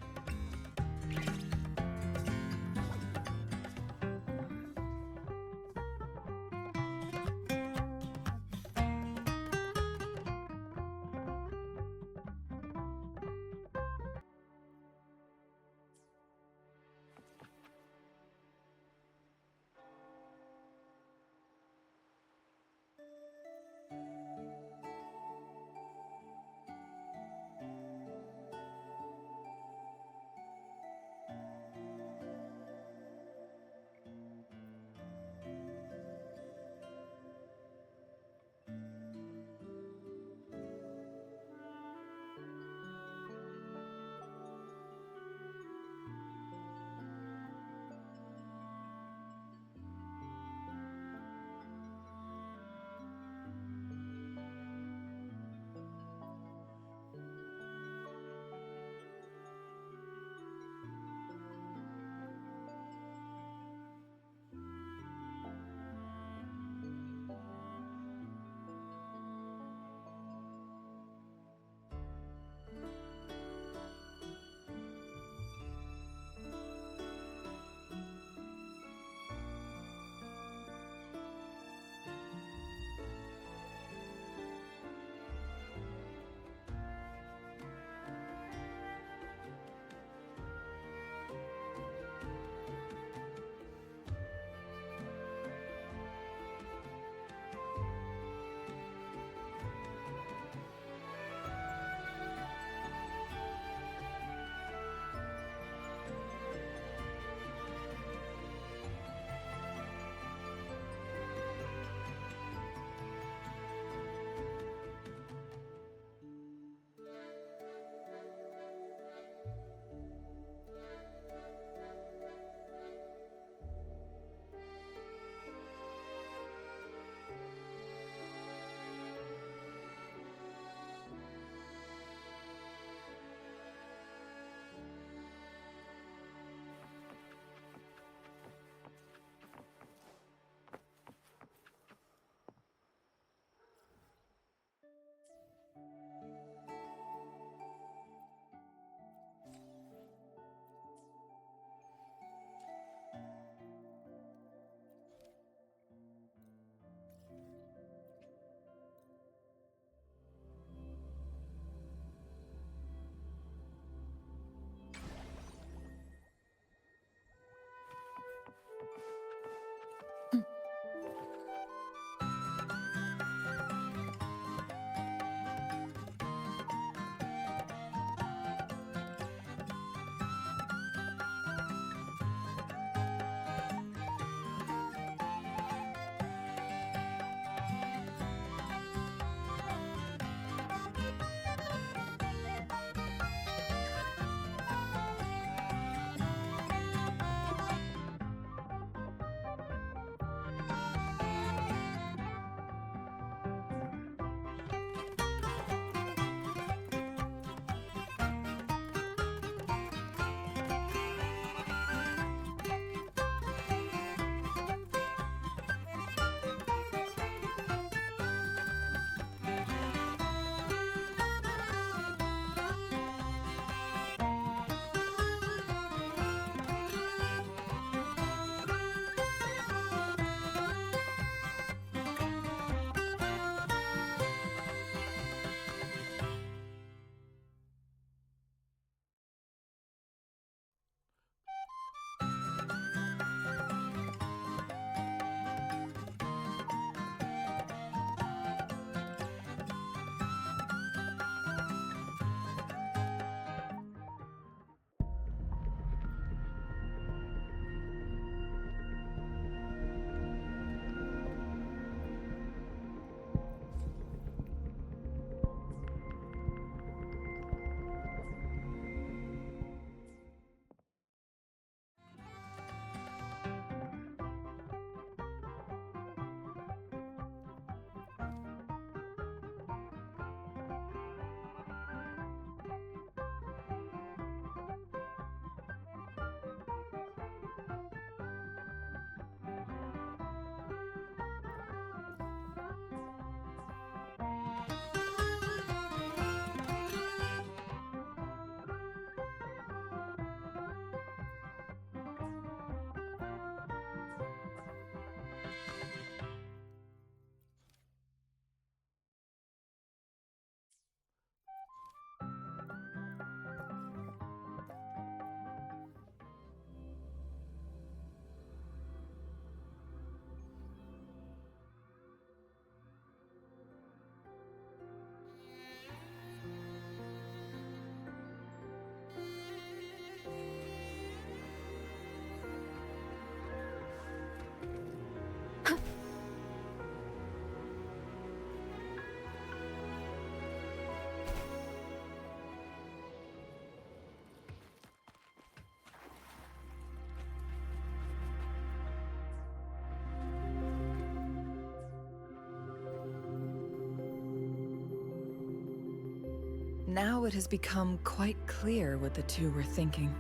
Now it has become quite clear what the two were thinking.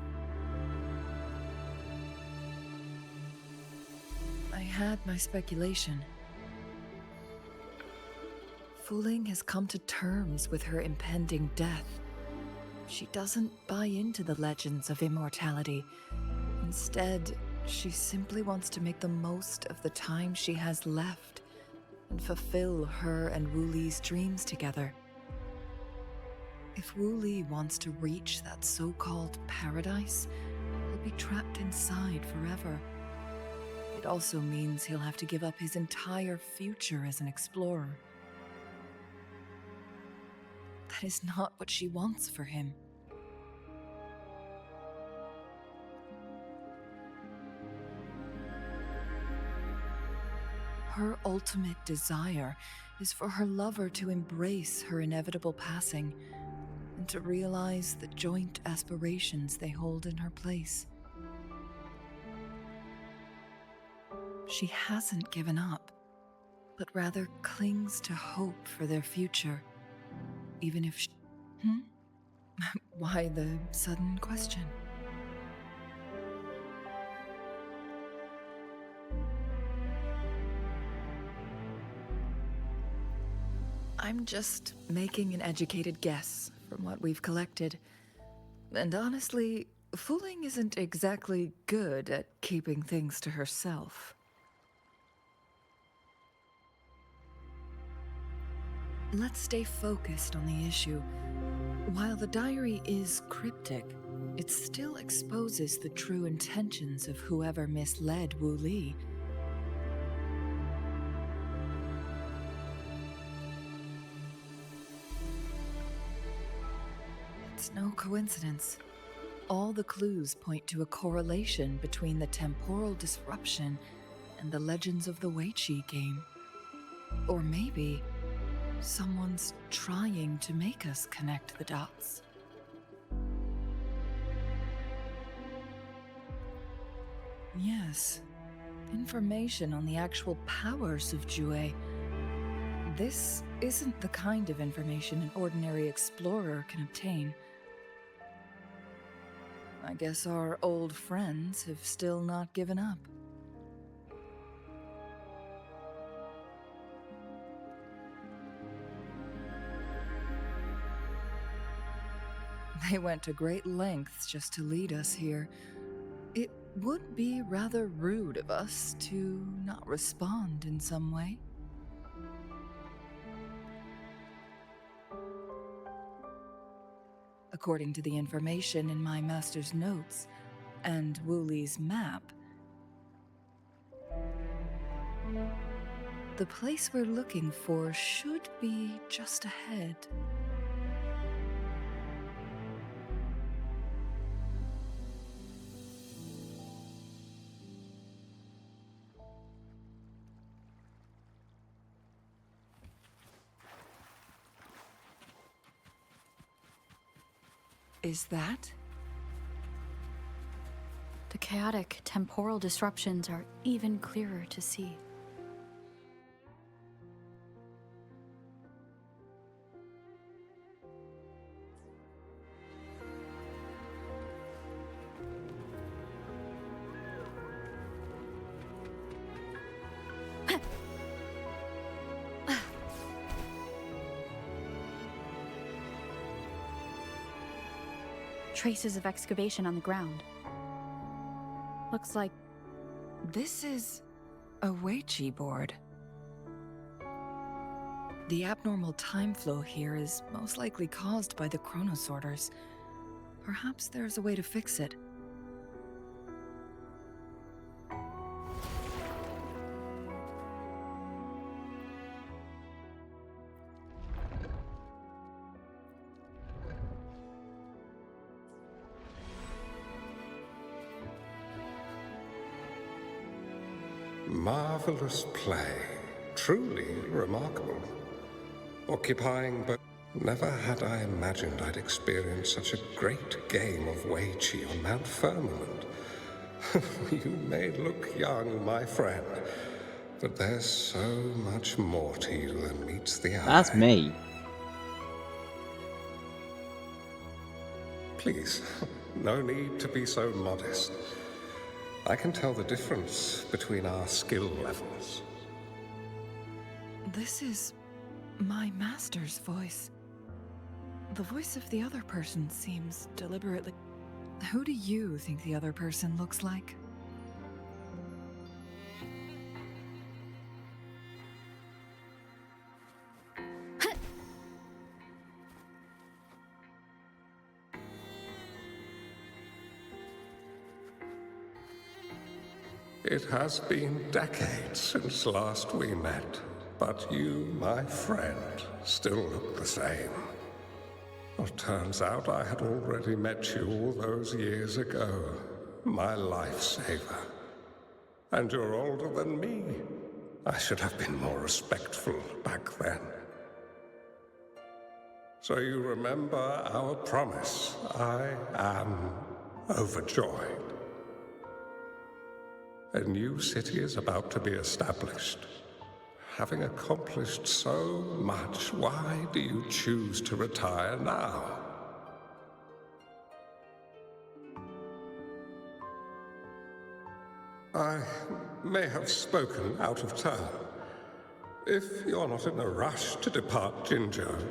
I had my speculation. Wuthering has come to terms with her impending death. She doesn't buy into the legends of immortality. Instead, she simply wants to make the most of the time she has left and fulfill her and Wuli's dreams together. If Wuli wants to reach that so-called paradise, he'll be trapped inside forever. It also means he'll have to give up his entire future as an explorer. That is not what she wants for him. Her ultimate desire is for her lover to embrace her inevitable passing and to realize the joint aspirations they hold in her place. She hasn't given up, but rather clings to hope for their future, even if she... Why the sudden question? I'm just making an educated guess from what we've collected. And honestly, Wuthering isn't exactly good at keeping things to herself. Let's stay focused on the issue. While the diary is cryptic, it still exposes the true intentions of whoever misled Wuli. It's no coincidence. All the clues point to a correlation between the temporal disruption and the Legends of the Weiqi game. Or maybe someone's trying to make us connect the dots. Yes, information on the actual powers of Jue. This isn't the kind of information an ordinary explorer can obtain. I guess our old friends have still not given up. They went to great lengths just to lead us here. It would be rather rude of us to not respond in some way. According to the information in my master's notes and Wuli's map, the place we're looking for should be just ahead. Is that? The chaotic temporal disruptions are even clearer to see. Traces of excavation on the ground. Looks like... This is a Weiqi board. The abnormal time flow here is most likely caused by the chronosorters. Perhaps there's a way to fix it. Marvelous play. Truly remarkable. Occupying but never had I imagined I'd experience such a great game of Weiqi on Mount Firmament. You may look young, my friend, but there's so much more to you than meets the eye. That's me. Please, no need to be so modest. I can tell the difference between our skill levels. This is my master's voice. The voice of the other person seems deliberately... Who do you think the other person looks like? It has been decades since last we met, but you, my friend, still look the same. Well, turns out I had already met you all those years ago, my lifesaver. And you're older than me. I should have been more respectful back then. So you remember our promise. I am overjoyed. A new city is about to be established. Having accomplished so much, why do you choose to retire now? I may have spoken out of turn. If you're not in a rush to depart Jinzhou,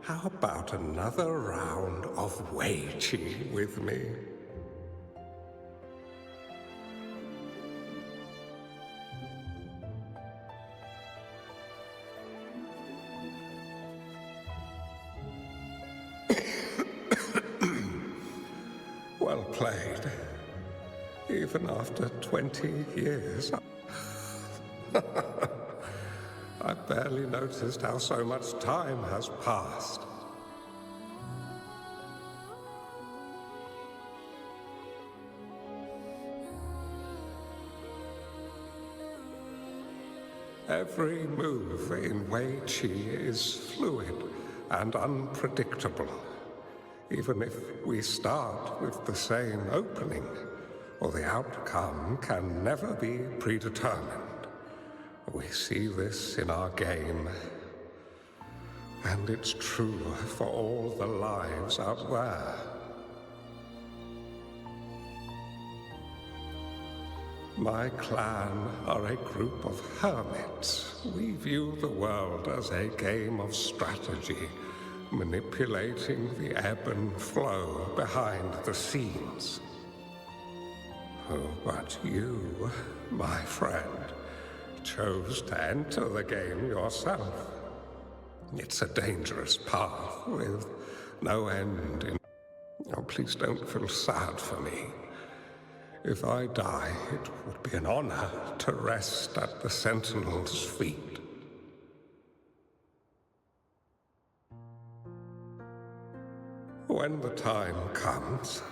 how about another round of Weiqi with me? Well played. Even after 20 years. I barely noticed how so much time has passed. Every move in Weiqi is fluid and unpredictable. Even if we start with the same opening, or the outcome can never be predetermined. We see this in our game, and it's true for all the lives out there. My clan are a group of hermits. We view the world as a game of strategy, manipulating the ebb and flow behind the scenes. Oh, but you, my friend, chose to enter the game yourself. It's a dangerous path with no end in... Oh, please don't feel sad for me. If I die, it would be an honor to rest at the Sentinel's feet. When the time comes,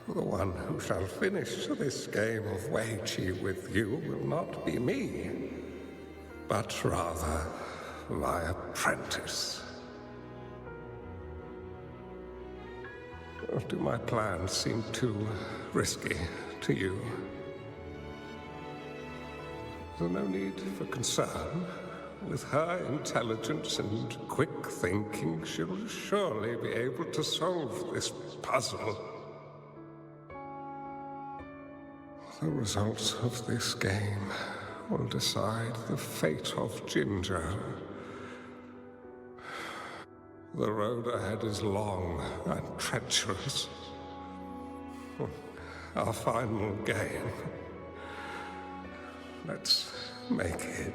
the one who shall finish this game of Weiqi with you will not be me, but rather my apprentice. Or do my plans seem too risky to you? There's no need for concern. With her intelligence and quick thinking, she'll surely be able to solve this puzzle. The results of this game will decide the fate of Jinzhou. The road ahead is long and treacherous. Our final game. Let's make it.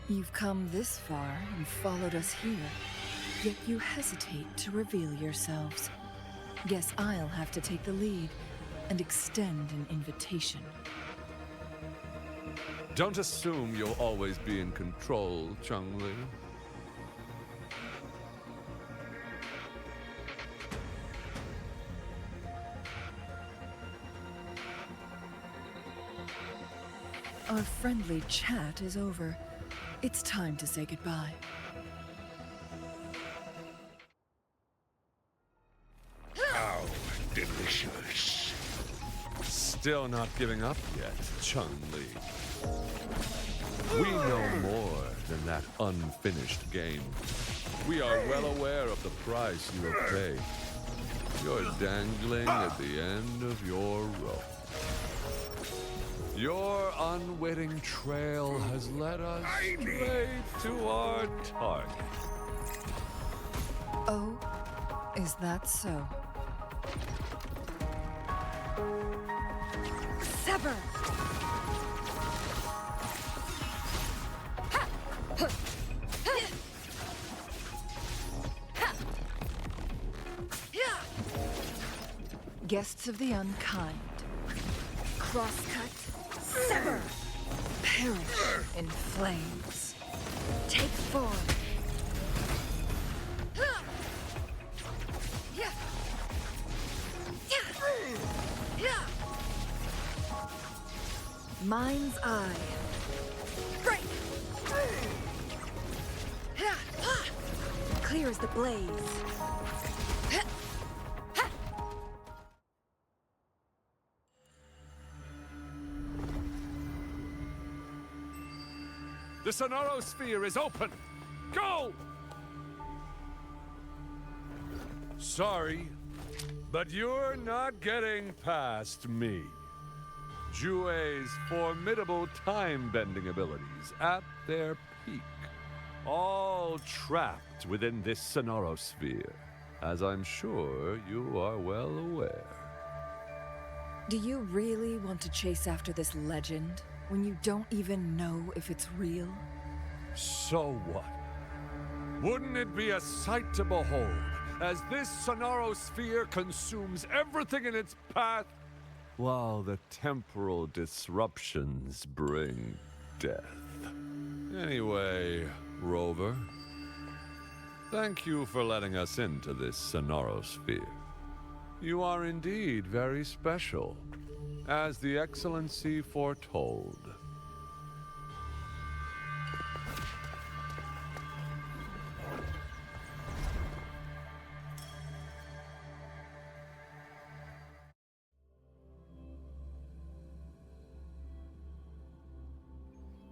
You've come this far and followed us here, yet you hesitate to reveal yourselves. Guess I'll have to take the lead and extend an invitation. Don't assume you'll always be in control, Changli. Our friendly chat is over. It's time to say goodbye. How delicious. Still not giving up yet, Changli. We know more than that unfinished game. We are well aware of the price you have paid. You're dangling at the end of your rope. Your unwitting trail has led us straight to our target. Oh, is that so? Sever! Guests of the unkind. Crosscut. Sever! Perish in flames. Take form. Mind's eye. Break! Clear as the blaze. The Sonoro Sphere is open! Go! Sorry, but you're not getting past me. Joue's formidable time-bending abilities at their peak. All trapped within this Sonoro Sphere, as I'm sure you are well aware. Do you really want to chase after this legend when you don't even know if it's real? So what? Wouldn't it be a sight to behold as this Sonoro Sphere consumes everything in its path, while the temporal disruptions bring death? Anyway, Rover, thank you for letting us into this Sonoro Sphere. You are indeed very special, as the Excellency foretold.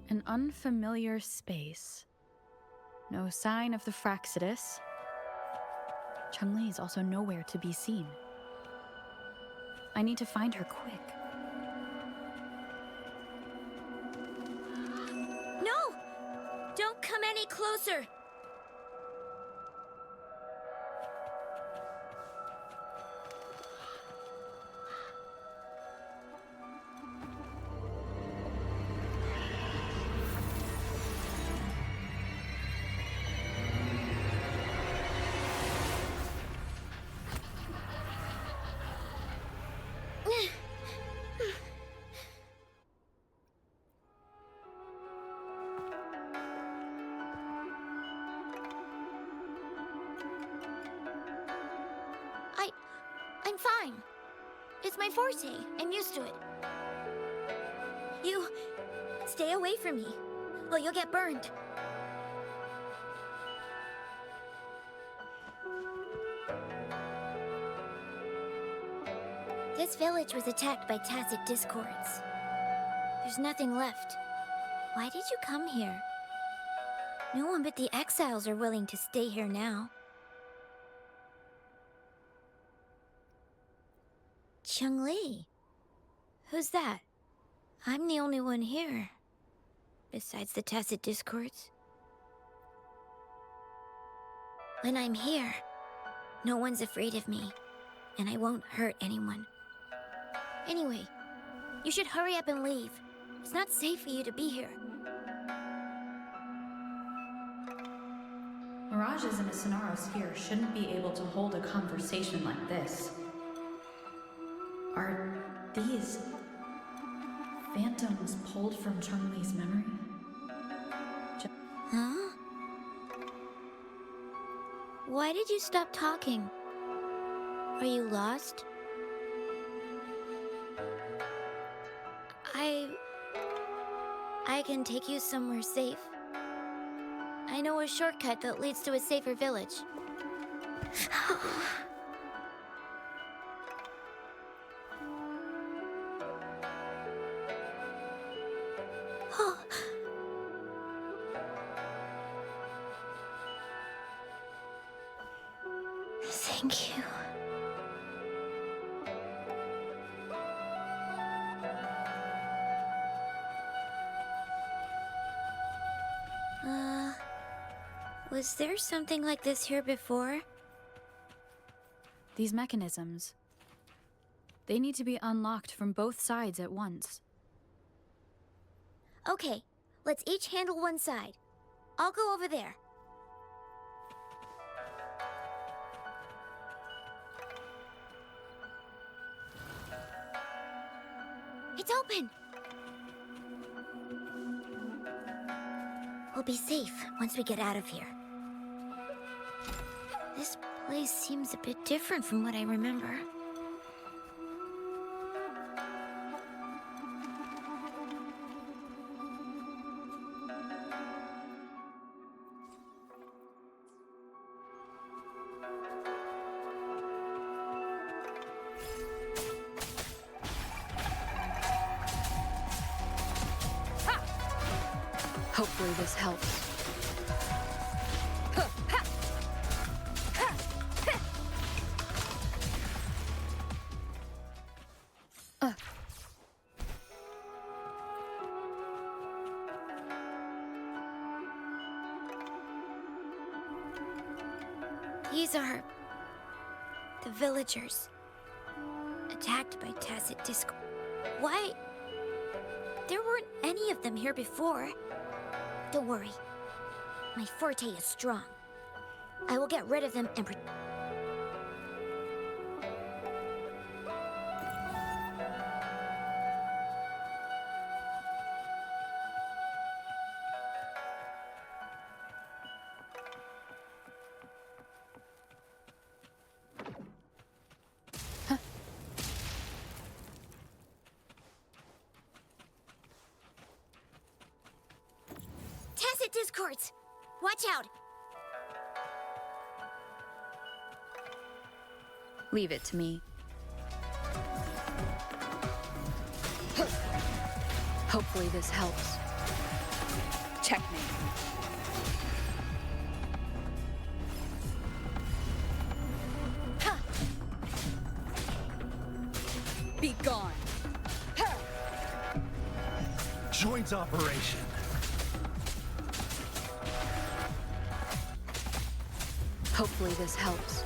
An unfamiliar space. No sign of the Fraxidus. Changli is also nowhere to be seen. I need to find her quick. No! Don't come any closer! I'm fine. It's my forte. I'm used to it. You... stay away from me, or you'll get burned. This village was attacked by tacit discords. There's nothing left. Why did you come here? No one but the exiles are willing to stay here now. Changli. Who's that? I'm the only one here. Besides the tacit discords. When I'm here, no one's afraid of me, and I won't hurt anyone. Anyway, you should hurry up and leave. It's not safe for you to be here. mirages in a Sonaro sphere shouldn't be able to hold a conversation like this. Are these phantoms pulled from Changli's memory? Huh? Why did you stop talking? Are you lost? I can take you somewhere safe. I know a shortcut that leads to a safer village. Oh. Thank you. Was there something like this here before? These mechanisms, they need to be unlocked from both sides at once. Okay, let's each handle one side. I'll go over there. It's open! We'll be safe once we get out of here. This place seems a bit different from what I remember. Hopefully this helps. These are the villagers attacked by Tacit Discord. Why? There weren't any of them here before. Don't worry. My forte is strong. I will get rid of them and Tacit Discords! Watch out! Leave it to me. Hopefully this helps. Checkmate. Ha! Be gone. Ha! Joint operation. Hopefully this helps.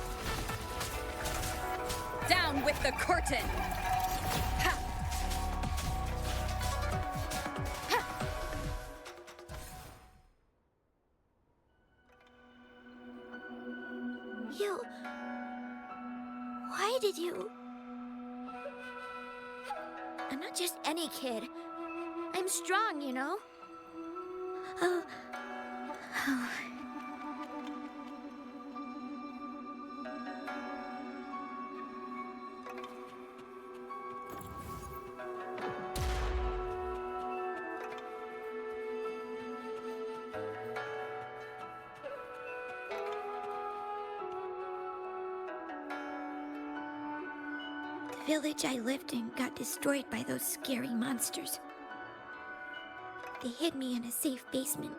Down with the curtain! Ha! Ha! You... Why did you... I'm not just any kid. I'm strong, you know? Oh... The village I lived in got destroyed by those scary monsters. They hid me in a safe basement,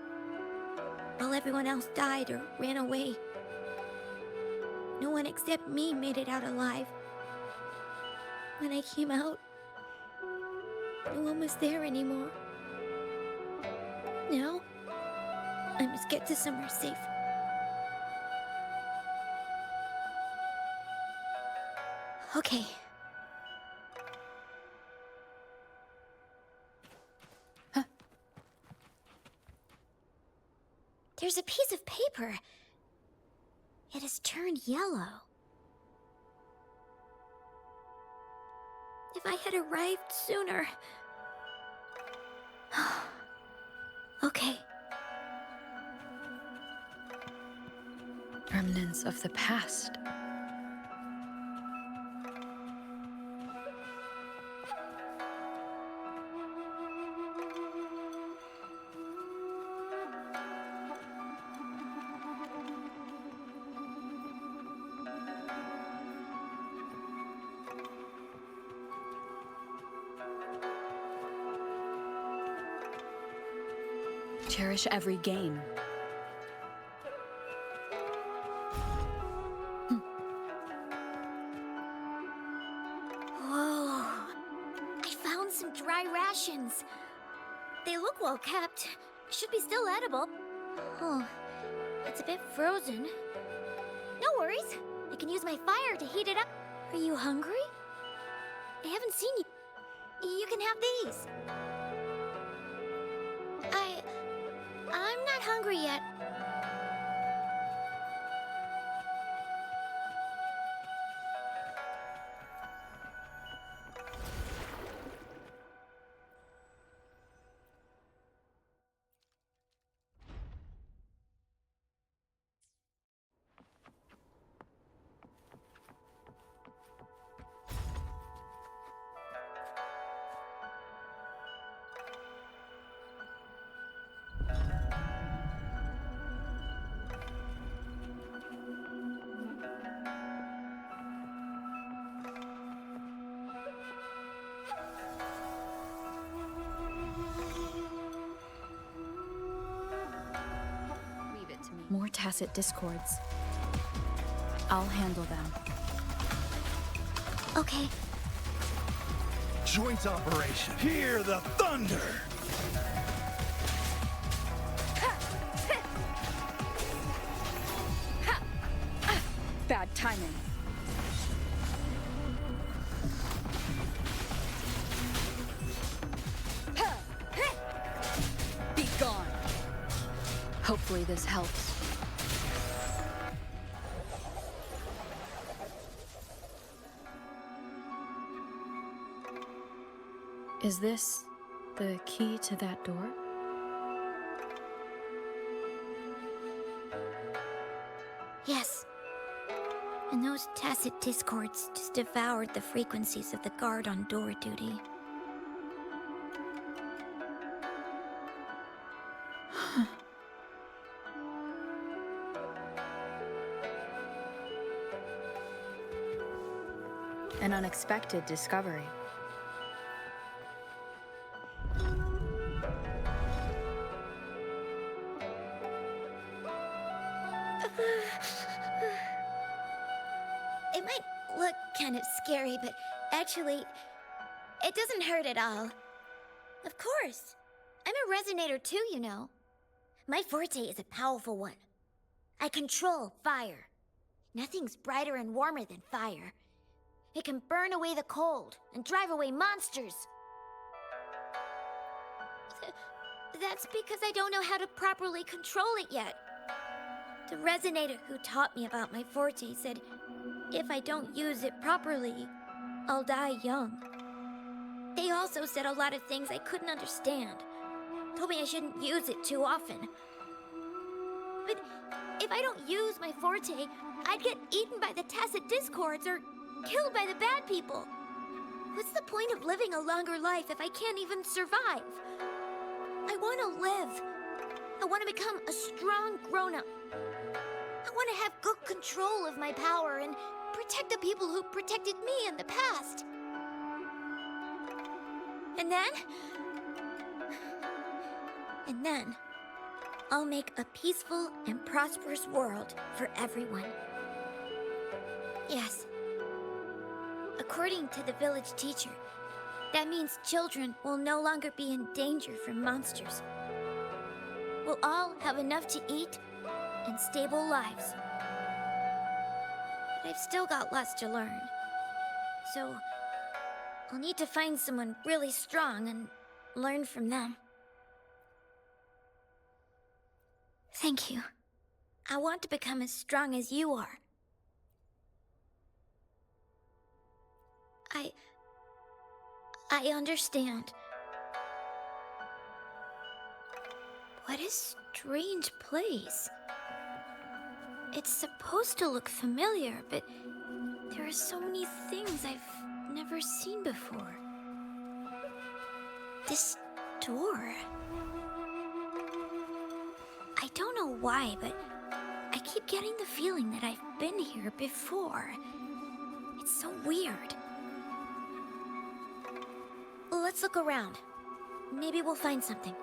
while everyone else died or ran away. No one except me made it out alive. When I came out, no one was there anymore. Now, I must get to somewhere safe. Okay. There's a piece of paper. It has turned yellow. If I had arrived sooner... Okay. Remnants of the past. Cherish every gain. Whoa. I found some dry rations. They look well kept. Should be still edible. Oh, it's a bit frozen. No worries. I can use my fire to heat it up. Are you hungry? I haven't seen you. You can have these. I'm not hungry yet. More tacit discords. I'll handle them. Okay. Joint operation. Hear the thunder! Bad timing. Be gone. Hopefully this helps. Is this the key to that door? Yes. And those tacit discords just devoured the frequencies of the guard on door duty. An unexpected discovery. It might look kind of scary, but actually, it doesn't hurt at all. Of course. I'm a resonator too, you know. My forte is a powerful one. I control fire. Nothing's brighter and warmer than fire. It can burn away the cold and drive away monsters. That's because I don't know how to properly control it yet. The resonator who taught me about my forte said if I don't use it properly, I'll die young. They also said a lot of things I couldn't understand. Told me I shouldn't use it too often. But if I don't use my forte, I'd get eaten by the tacit discords or killed by the bad people. What's the point of living a longer life if I can't even survive? I want to live. I want to become a strong grown-up. I want to have good control of my power and protect the people who protected me in the past. And then, I'll make a peaceful and prosperous world for everyone. Yes. According to the village teacher, that means children will no longer be in danger from monsters. We'll all have enough to eat and stable lives. But I've still got lots to learn. So, I'll need to find someone really strong and learn from them. Thank you. I want to become as strong as you are. I understand. What a strange place. It's supposed to look familiar, but there are so many things I've never seen before. This door... I don't know why, but I keep getting the feeling that I've been here before. It's so weird. Let's look around. Maybe we'll find something.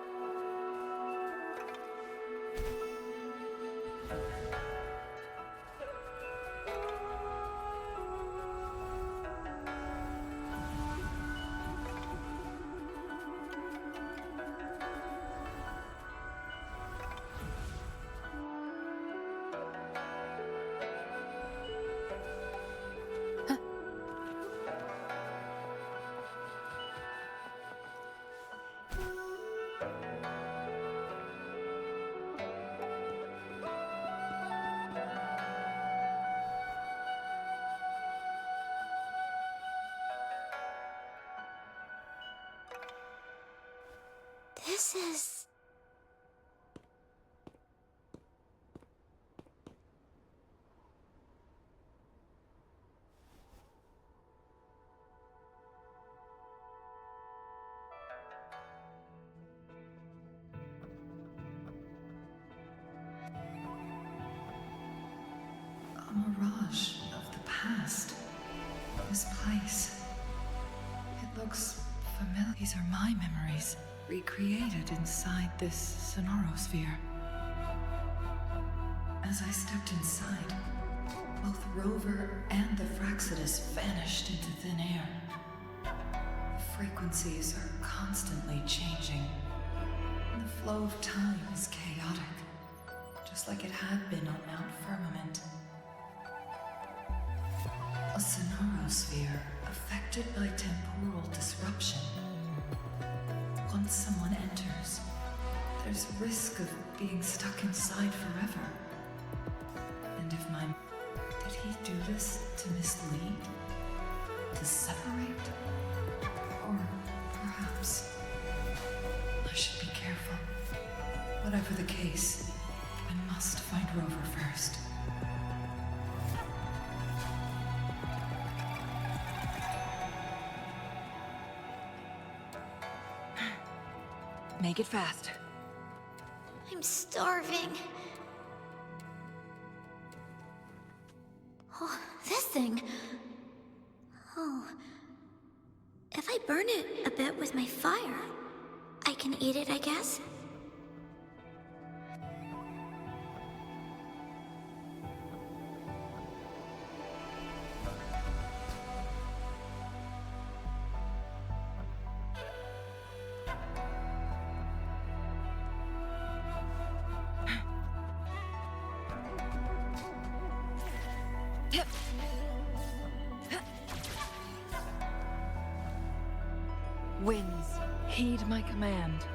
This is... A mirage of the past. This place. It looks familiar. These are my memories, recreated inside this sonorosphere. As I stepped inside, both Rover and the Fraxidus vanished into thin air. The frequencies are constantly changing. And the flow of time is chaotic, just like it had been on Mount Firmament. A sonorosphere affected by temporal disruption. Once someone enters, there's risk of being stuck inside forever. And if my... Did he do this to mislead? To separate? Or perhaps... I should be careful. Whatever the case, I must find Rover first. Make it fast. I'm starving. Oh, this thing. Oh. If I burn it a bit with my fire, I can eat it, I guess? Winds, heed my command.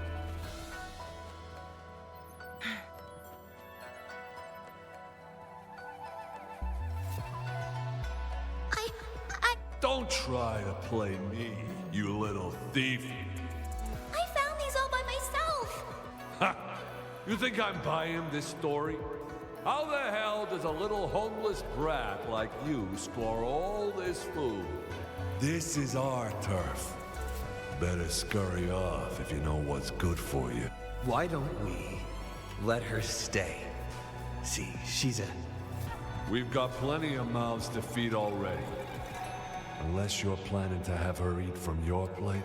Don't try to play me, you little thief. I found these all by myself! Ha! You think I'm buying this story? How the hell does a little homeless brat like you score all this food? This is our turf. Better scurry off if you know what's good for you. Why don't we let her stay? See, she's a... We've got plenty of mouths to feed already. Unless you're planning to have her eat from your plate.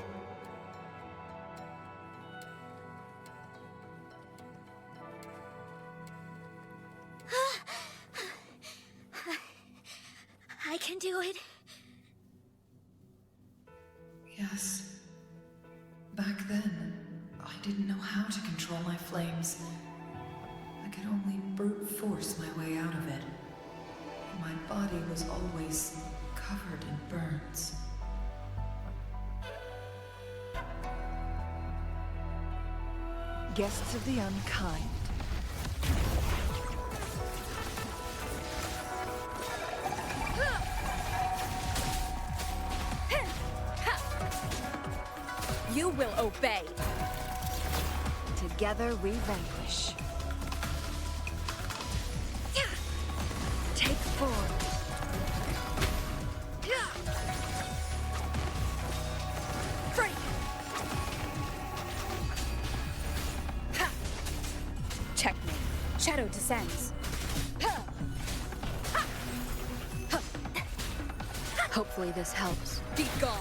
I can do it. Yes. Back then, I didn't know how to control my flames. I could only brute force my way out of it. My body was always covered in burns. Guests of the unkind. will obey. Together we vanquish. Take form. Break! Checkmate. Shadow descends. Hopefully this helps. Be gone!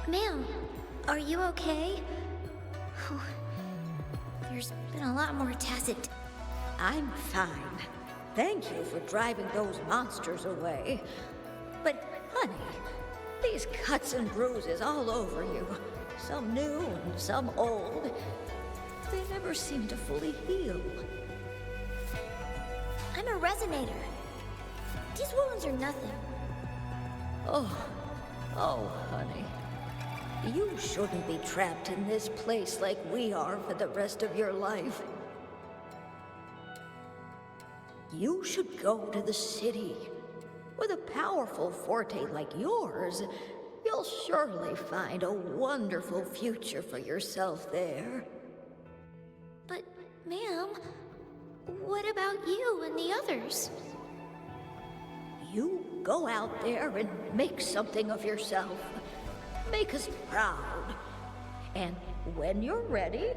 Ma'am, are you okay? There's been a lot more tacit. I'm fine. Thank you for driving those monsters away. But, honey, these cuts and bruises all over you, some new and some old, they never seem to fully heal. I'm a resonator. These wounds are nothing. Oh, honey. You shouldn't be trapped in this place like we are for the rest of your life. You should go to the city. With a powerful forte like yours, you'll surely find a wonderful future for yourself there. But, ma'am, what about you and the others? You go out there and make something of yourself. Make us proud. And when you're ready,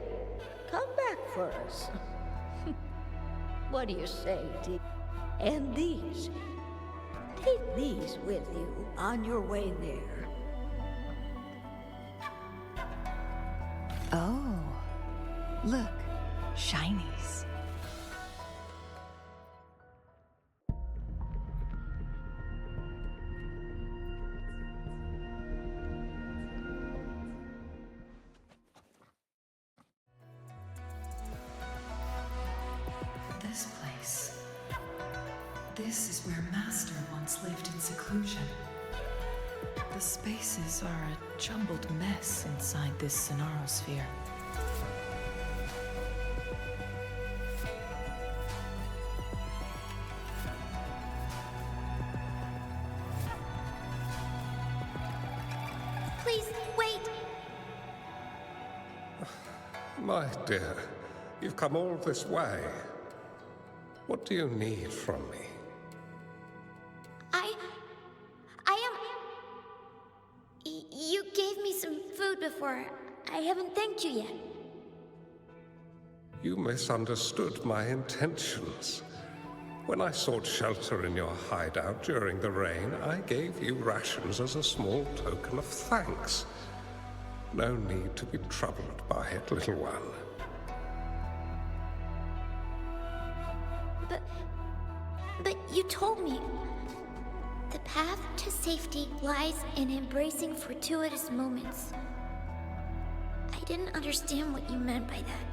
come back for us. What do you say, Dee? And these. Take these with you on your way there. Oh, look, shinies. This place. This is where Master once lived in seclusion. The spaces are a jumbled mess inside this Sonarosphere. Please, wait! My dear, you've come all this way. What do you need from me? You gave me some food before. I haven't thanked you yet. You misunderstood my intentions. When I sought shelter in your hideout during the rain, I gave you rations as a small token of thanks. No need to be troubled by it, little one. But you told me the path to safety lies in embracing fortuitous moments. I didn't understand what you meant by that.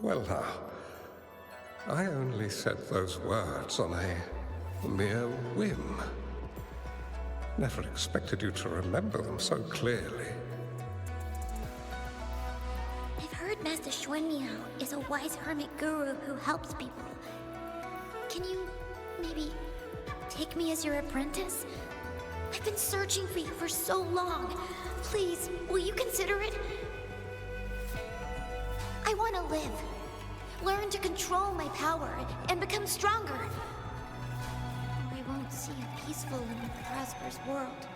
Well now, I only said those words on a mere whim. Never expected you to remember them so clearly. I've heard Master Xuanmiao is a wise hermit guru who helps people. Can you maybe take me as your apprentice? I've been searching for you for so long. Please, will you consider it? I want to live. Learn to control my power and become stronger. Or I won't see a peaceful and prosperous world.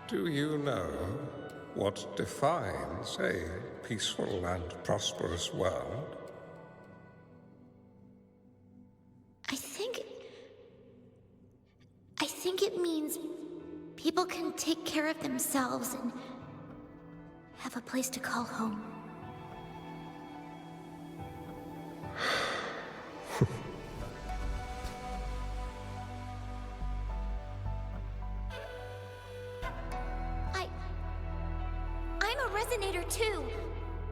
Do you know what defines a peaceful and prosperous world? I think it means people can take care of themselves and have a place to call home. I'm a resonator too.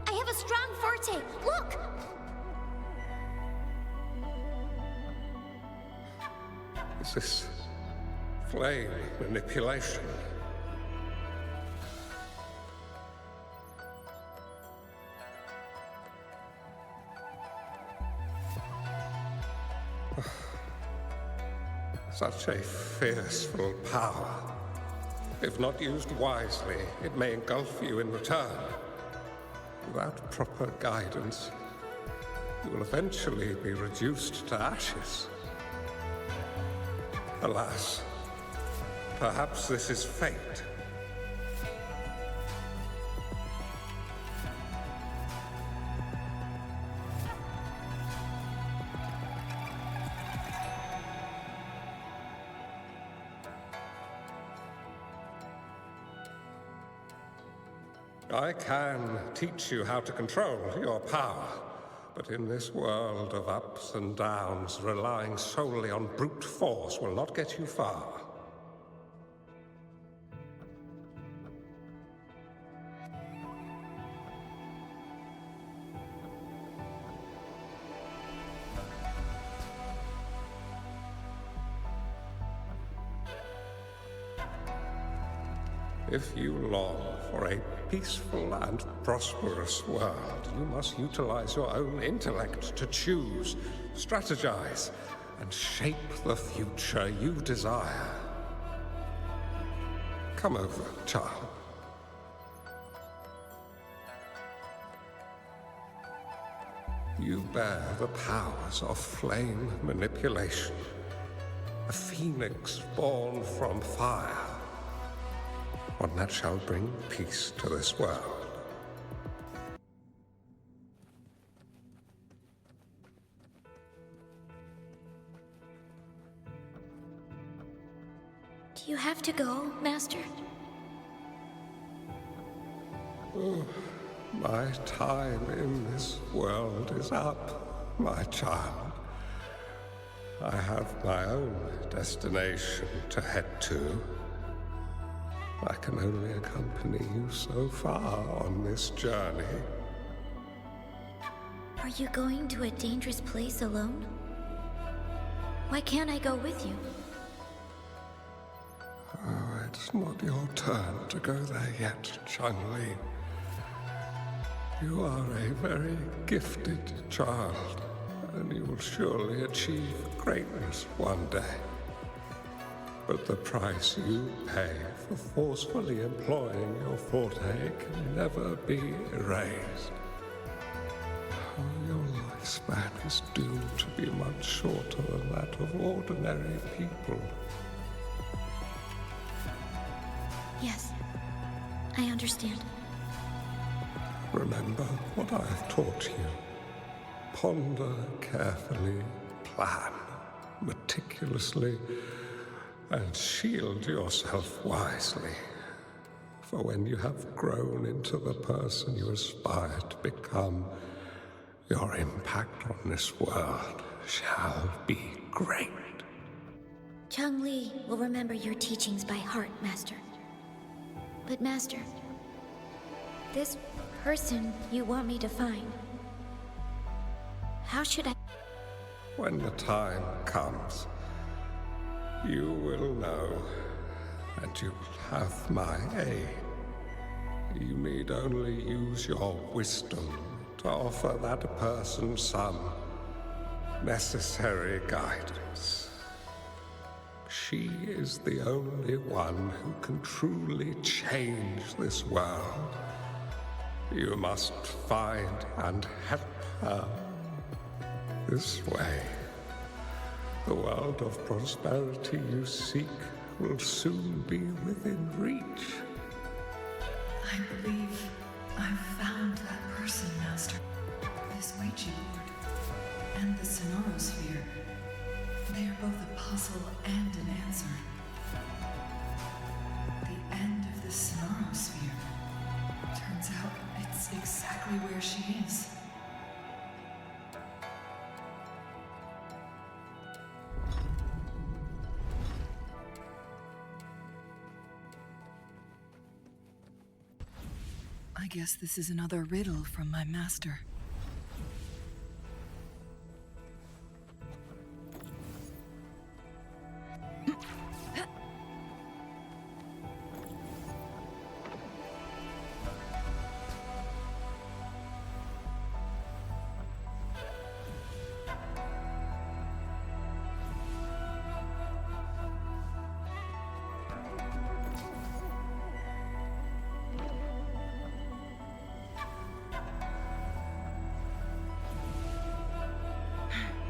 I have a strong forte. Look! Is this flame manipulation? Such a fearful power. If not used wisely, it may engulf you in return. Without proper guidance, you will eventually be reduced to ashes. Alas, perhaps this is fate. I can teach you how to control your power, but in this world of ups and downs, relying solely on brute force will not get you far. If you long for a peaceful and prosperous world, you must utilize your own intellect to choose, strategize, and shape the future you desire. Come over, child. You bear the powers of flame manipulation, a phoenix born from fire. One that shall bring peace to this world. Do you have to go, Master? Oh, my time in this world is up, my child. I have my own destination to head to. I can only accompany you so far on this journey. Are you going to a dangerous place alone? Why can't I go with you? Oh, it's not your turn to go there yet, Changli. You are a very gifted child, and you will surely achieve greatness one day. But the price you pay for forcefully employing your forte can never be erased. Your lifespan is doomed to be much shorter than that of ordinary people. Yes, I understand. Remember what I have taught you. Ponder carefully, plan meticulously, and shield yourself wisely. For when you have grown into the person you aspire to become, your impact on this world shall be great. Changli will remember your teachings by heart, Master. But Master, this person you want me to find, how should I... When the time comes, you will know, and you will have my aid. You need only use your wisdom to offer that person some necessary guidance. She is the only one who can truly change this world. You must find and help her. This way, the world of prosperity you seek will soon be within reach. I believe I've found that person, Master. This Ouija board and the Sonorosphere. They are both a puzzle and an answer. The end of the Sonorosphere. Turns out it's exactly where she is. I guess this is another riddle from my master.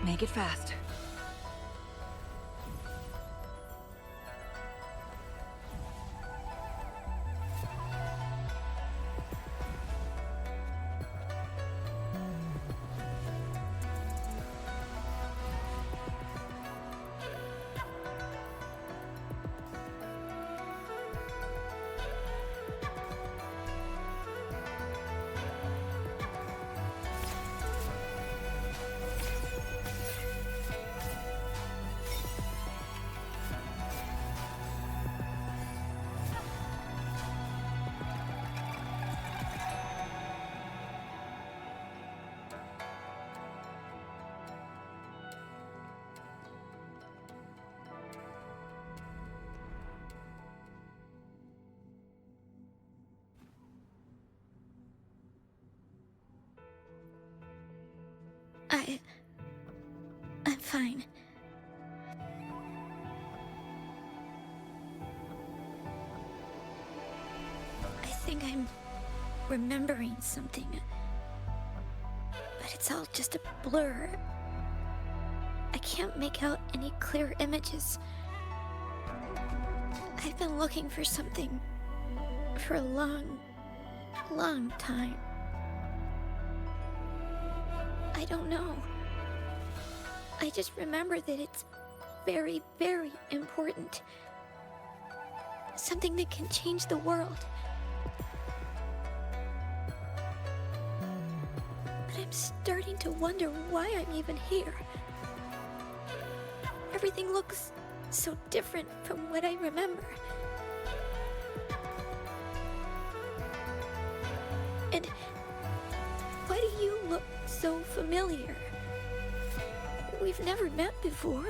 Make it fast. I'm fine. I think I'm remembering something. But it's all just a blur. I can't make out any clear images. I've been looking for something for a long, long time. I don't know. I just remember that it's very, very important. Something that can change the world. But I'm starting to wonder why I'm even here. Everything looks so different from what I remember. And why do you look so familiar? We've never met before.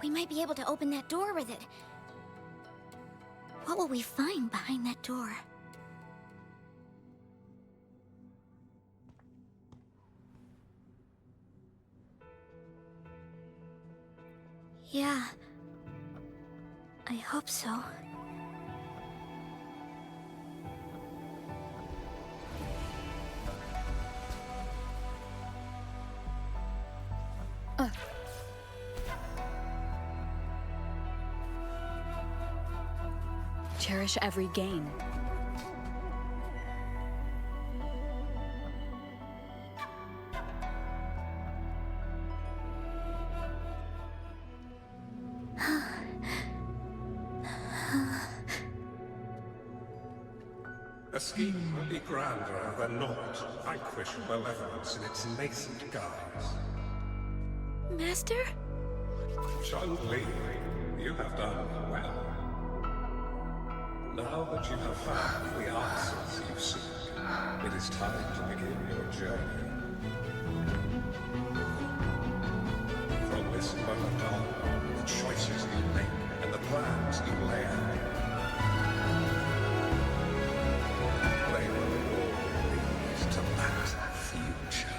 We might be able to open that door with it. What will we find behind that door? Yeah. I hope so. Cherish every gain. A scheme would be grander than not to vanquish malevolence in its nascent guise. Master? Changli, you have done well. Now that you have found the answers you seek, it is time to begin your journey. From this moment on, the choices you make and the plans you lay out, they will all lead to that future.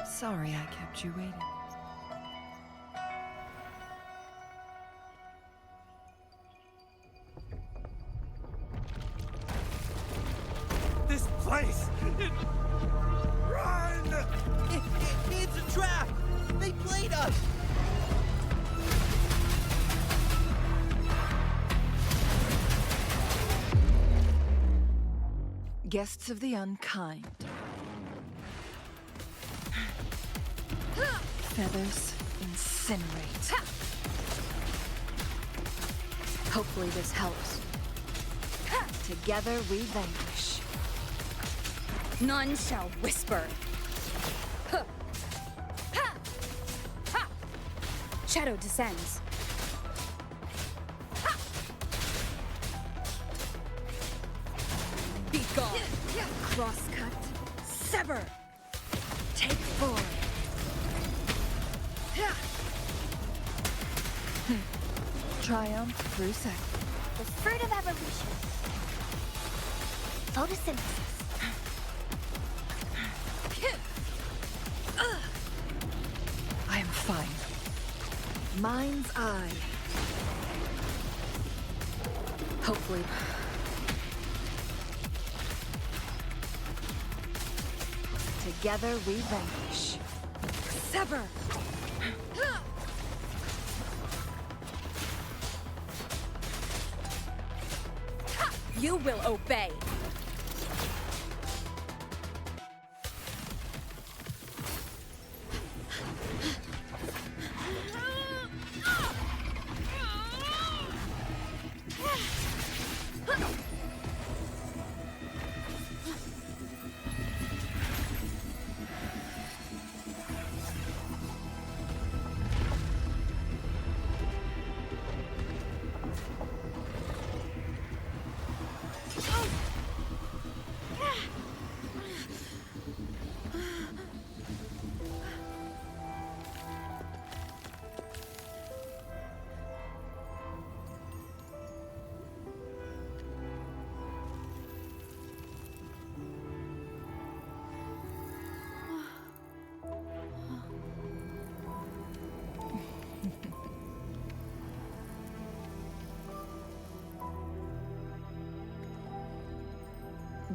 Sorry I kept you waiting. This place! Run! It's a trap! They played us! Guests of the unkind. Feathers incinerate. Hopefully this helps. Together we vanquish. None shall whisper. Shadow descends. gone. Crosscut. Sever. Take 4. Triumph through sex. The fruit of evolution. Photosynthesis. I am fine. Mind's eye. Hopefully. Together we vanquish. Sever. You will obey.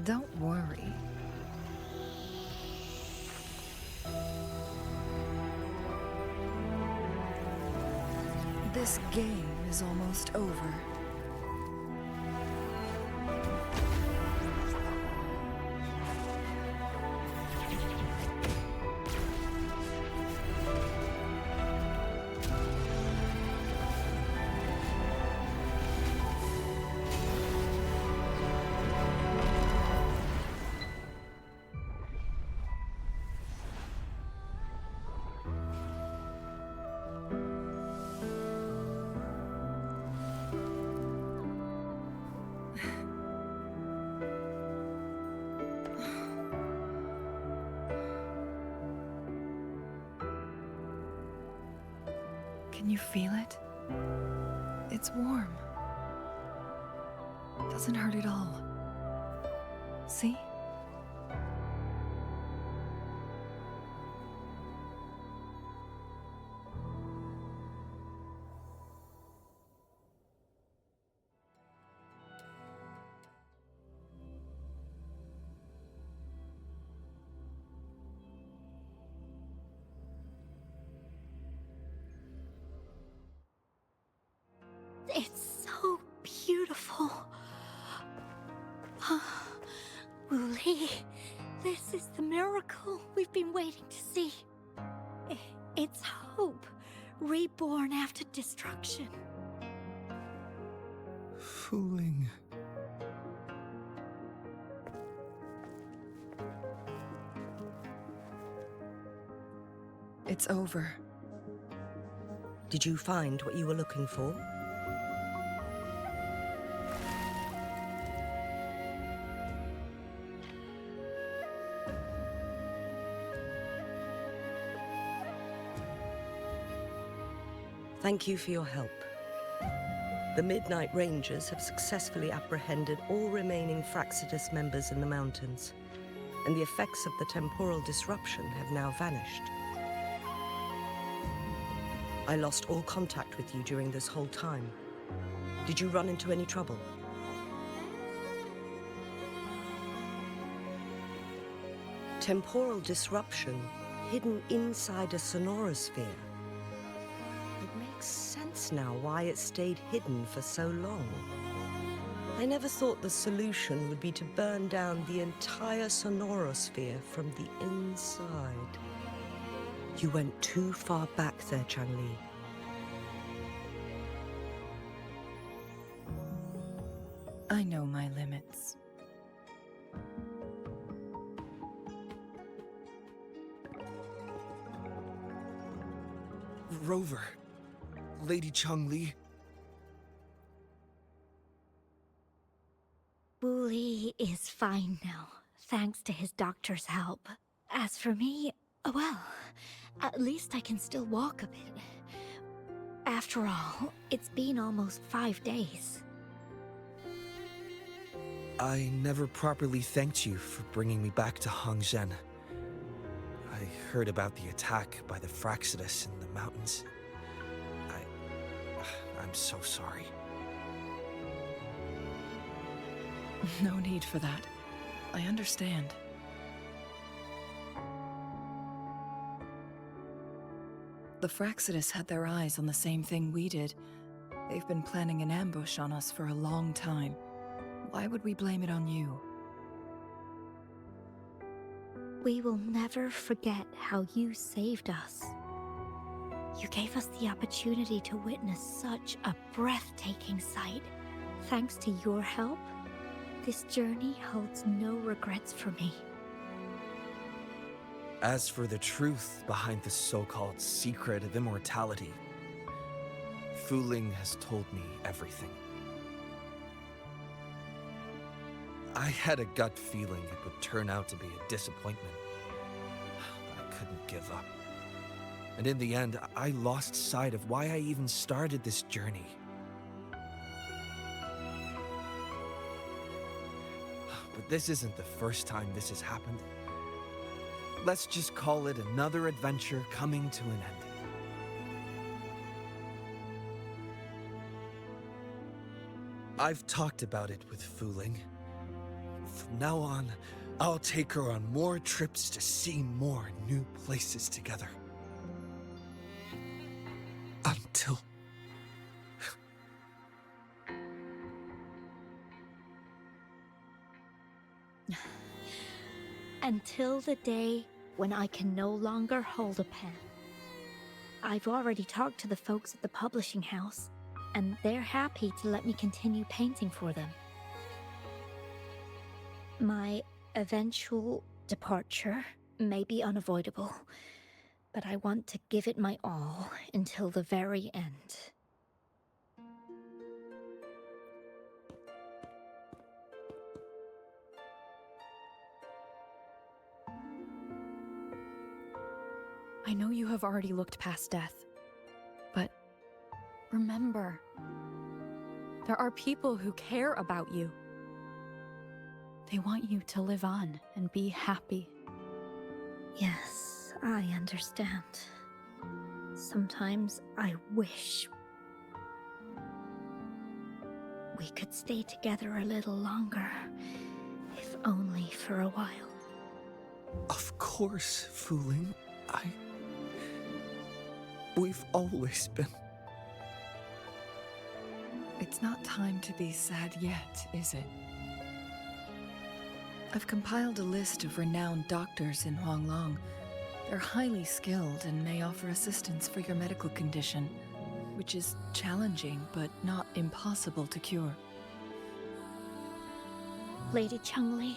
Don't worry. This game is almost over. Can you feel it? It's warm. Doesn't hurt at all. See? It's so beautiful. Wooly, this is the miracle we've been waiting to see. It's hope, reborn after destruction. Fooling. It's over. Did you find what you were looking for? Thank you for your help. The Midnight Rangers have successfully apprehended all remaining Fraxidus members in the mountains, and the effects of the temporal disruption have now vanished. I lost all contact with you during this whole time. Did you run into any trouble? Temporal disruption hidden inside a sonorosphere. It makes sense now why it stayed hidden for so long. I never thought the solution would be to burn down the entire sonorosphere from the inside. You went too far back there, Changli. I know my limits. Rover. Lady Changli. Wooly is fine now, thanks to his doctor's help. As for me, well, at least I can still walk a bit. After all, it's been almost 5 days. I never properly thanked you for bringing me back to Hongzhen. I heard about the attack by the Fraxidus in the mountains. I'm so sorry. No need for that. I understand. The Fraxidus had their eyes on the same thing we did. They've been planning an ambush on us for a long time. Why would we blame it on you? We will never forget how you saved us. You gave us the opportunity to witness such a breathtaking sight. Thanks to your help, this journey holds no regrets for me. As for the truth behind the so-called secret of immortality, Wuthering has told me everything. I had a gut feeling it would turn out to be a disappointment, but I couldn't give up. And in the end, I lost sight of why I even started this journey. But this isn't the first time this has happened. Let's just call it another adventure coming to an end. I've talked about it with Wuthering. From now on, I'll take her on more trips to see more new places together. Until... Until the day when I can no longer hold a pen. I've already talked to the folks at the publishing house, and they're happy to let me continue painting for them. My eventual departure may be unavoidable, but I want to give it my all until the very end. I know you have already looked past death, but remember, there are people who care about you. They want you to live on and be happy. Yes, I understand. Sometimes I wish we could stay together a little longer, if only for a while. Of course, Wuthering. We've always been... It's not time to be sad yet, is it? I've compiled a list of renowned doctors in Huanglong. They're highly skilled and may offer assistance for your medical condition, which is challenging but not impossible to cure. Lady Changli,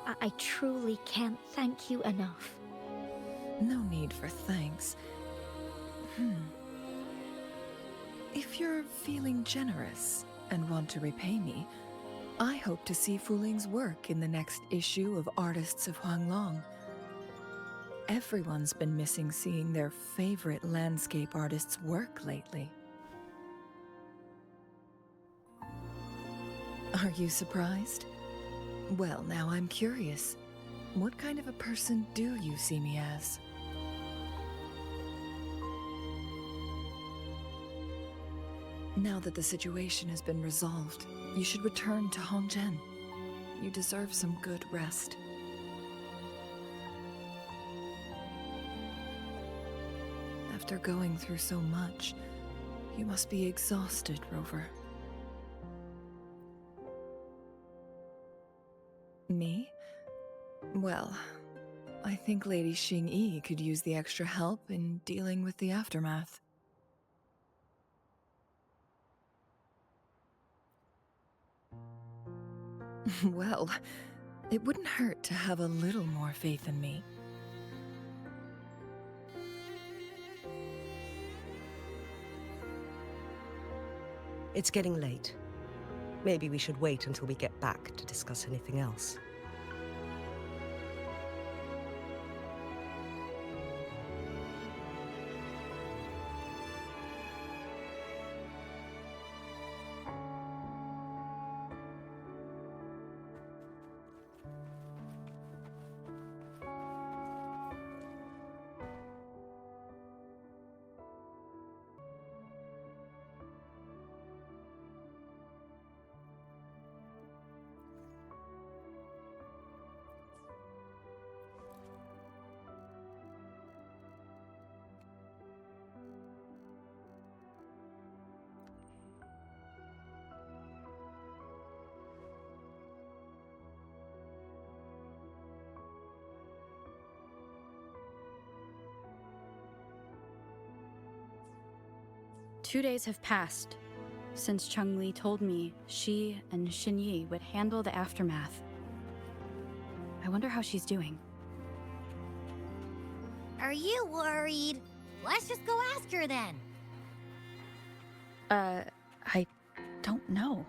I truly can't thank you enough. No need for thanks. If you're feeling generous and want to repay me, I hope to see Wuthering's work in the next issue of Artists of Huanglong. Everyone's been missing seeing their favorite landscape artists work lately. Are you surprised? Well, now I'm curious. What kind of a person do you see me as? Now that the situation has been resolved, you should return to Hongzhen. You deserve some good rest. After going through so much, you must be exhausted, Rover. Me? Well, I think Lady Xingyi could use the extra help in dealing with the aftermath. Well, it wouldn't hurt to have a little more faith in me. It's getting late. Maybe we should wait until we get back to discuss anything else. Two days have passed since Changli told me she and Xinyi would handle the aftermath. I wonder how she's doing. Are you worried? Let's just go ask her then. I don't know.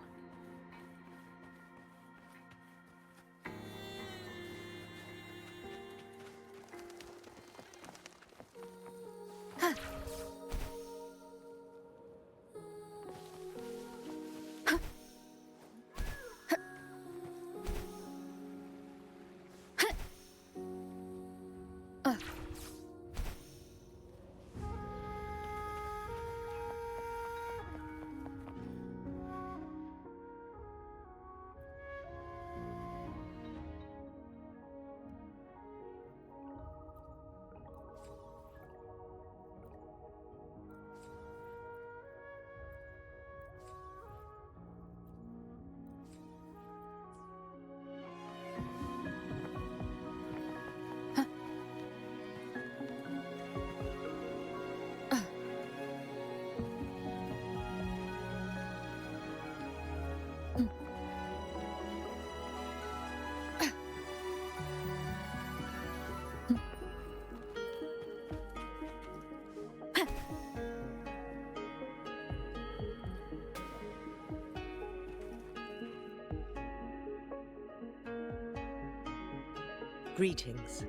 Greetings.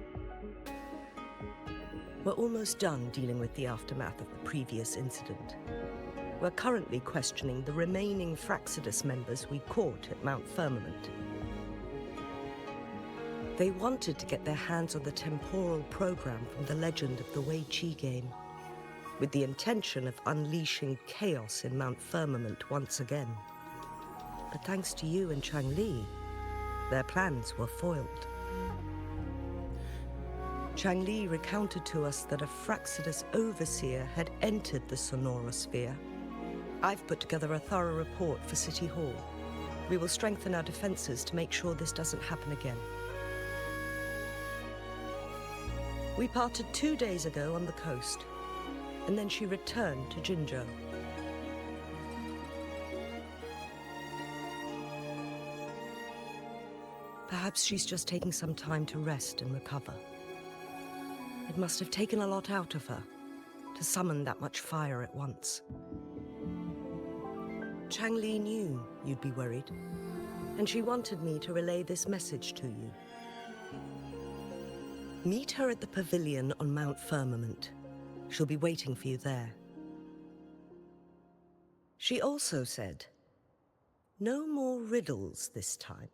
We're almost done dealing with the aftermath of the previous incident. We're currently questioning the remaining Fraxidus members we caught at Mount Firmament. They wanted to get their hands on the temporal program from the legend of the Wei Qi game, with the intention of unleashing chaos in Mount Firmament once again. But thanks to you and Changli, their plans were foiled. Changli recounted to us that a Fraxidus overseer had entered the Sonorosphere. I've put together a thorough report for City Hall. We will strengthen our defenses to make sure this doesn't happen again. We parted 2 days ago on the coast, and then she returned to Jinzhou. Perhaps she's just taking some time to rest and recover. It must have taken a lot out of her to summon that much fire at once. Changli knew you'd be worried, and she wanted me to relay this message to you. Meet her at the pavilion on Mount Firmament. She'll be waiting for you there. She also said, no more riddles this time.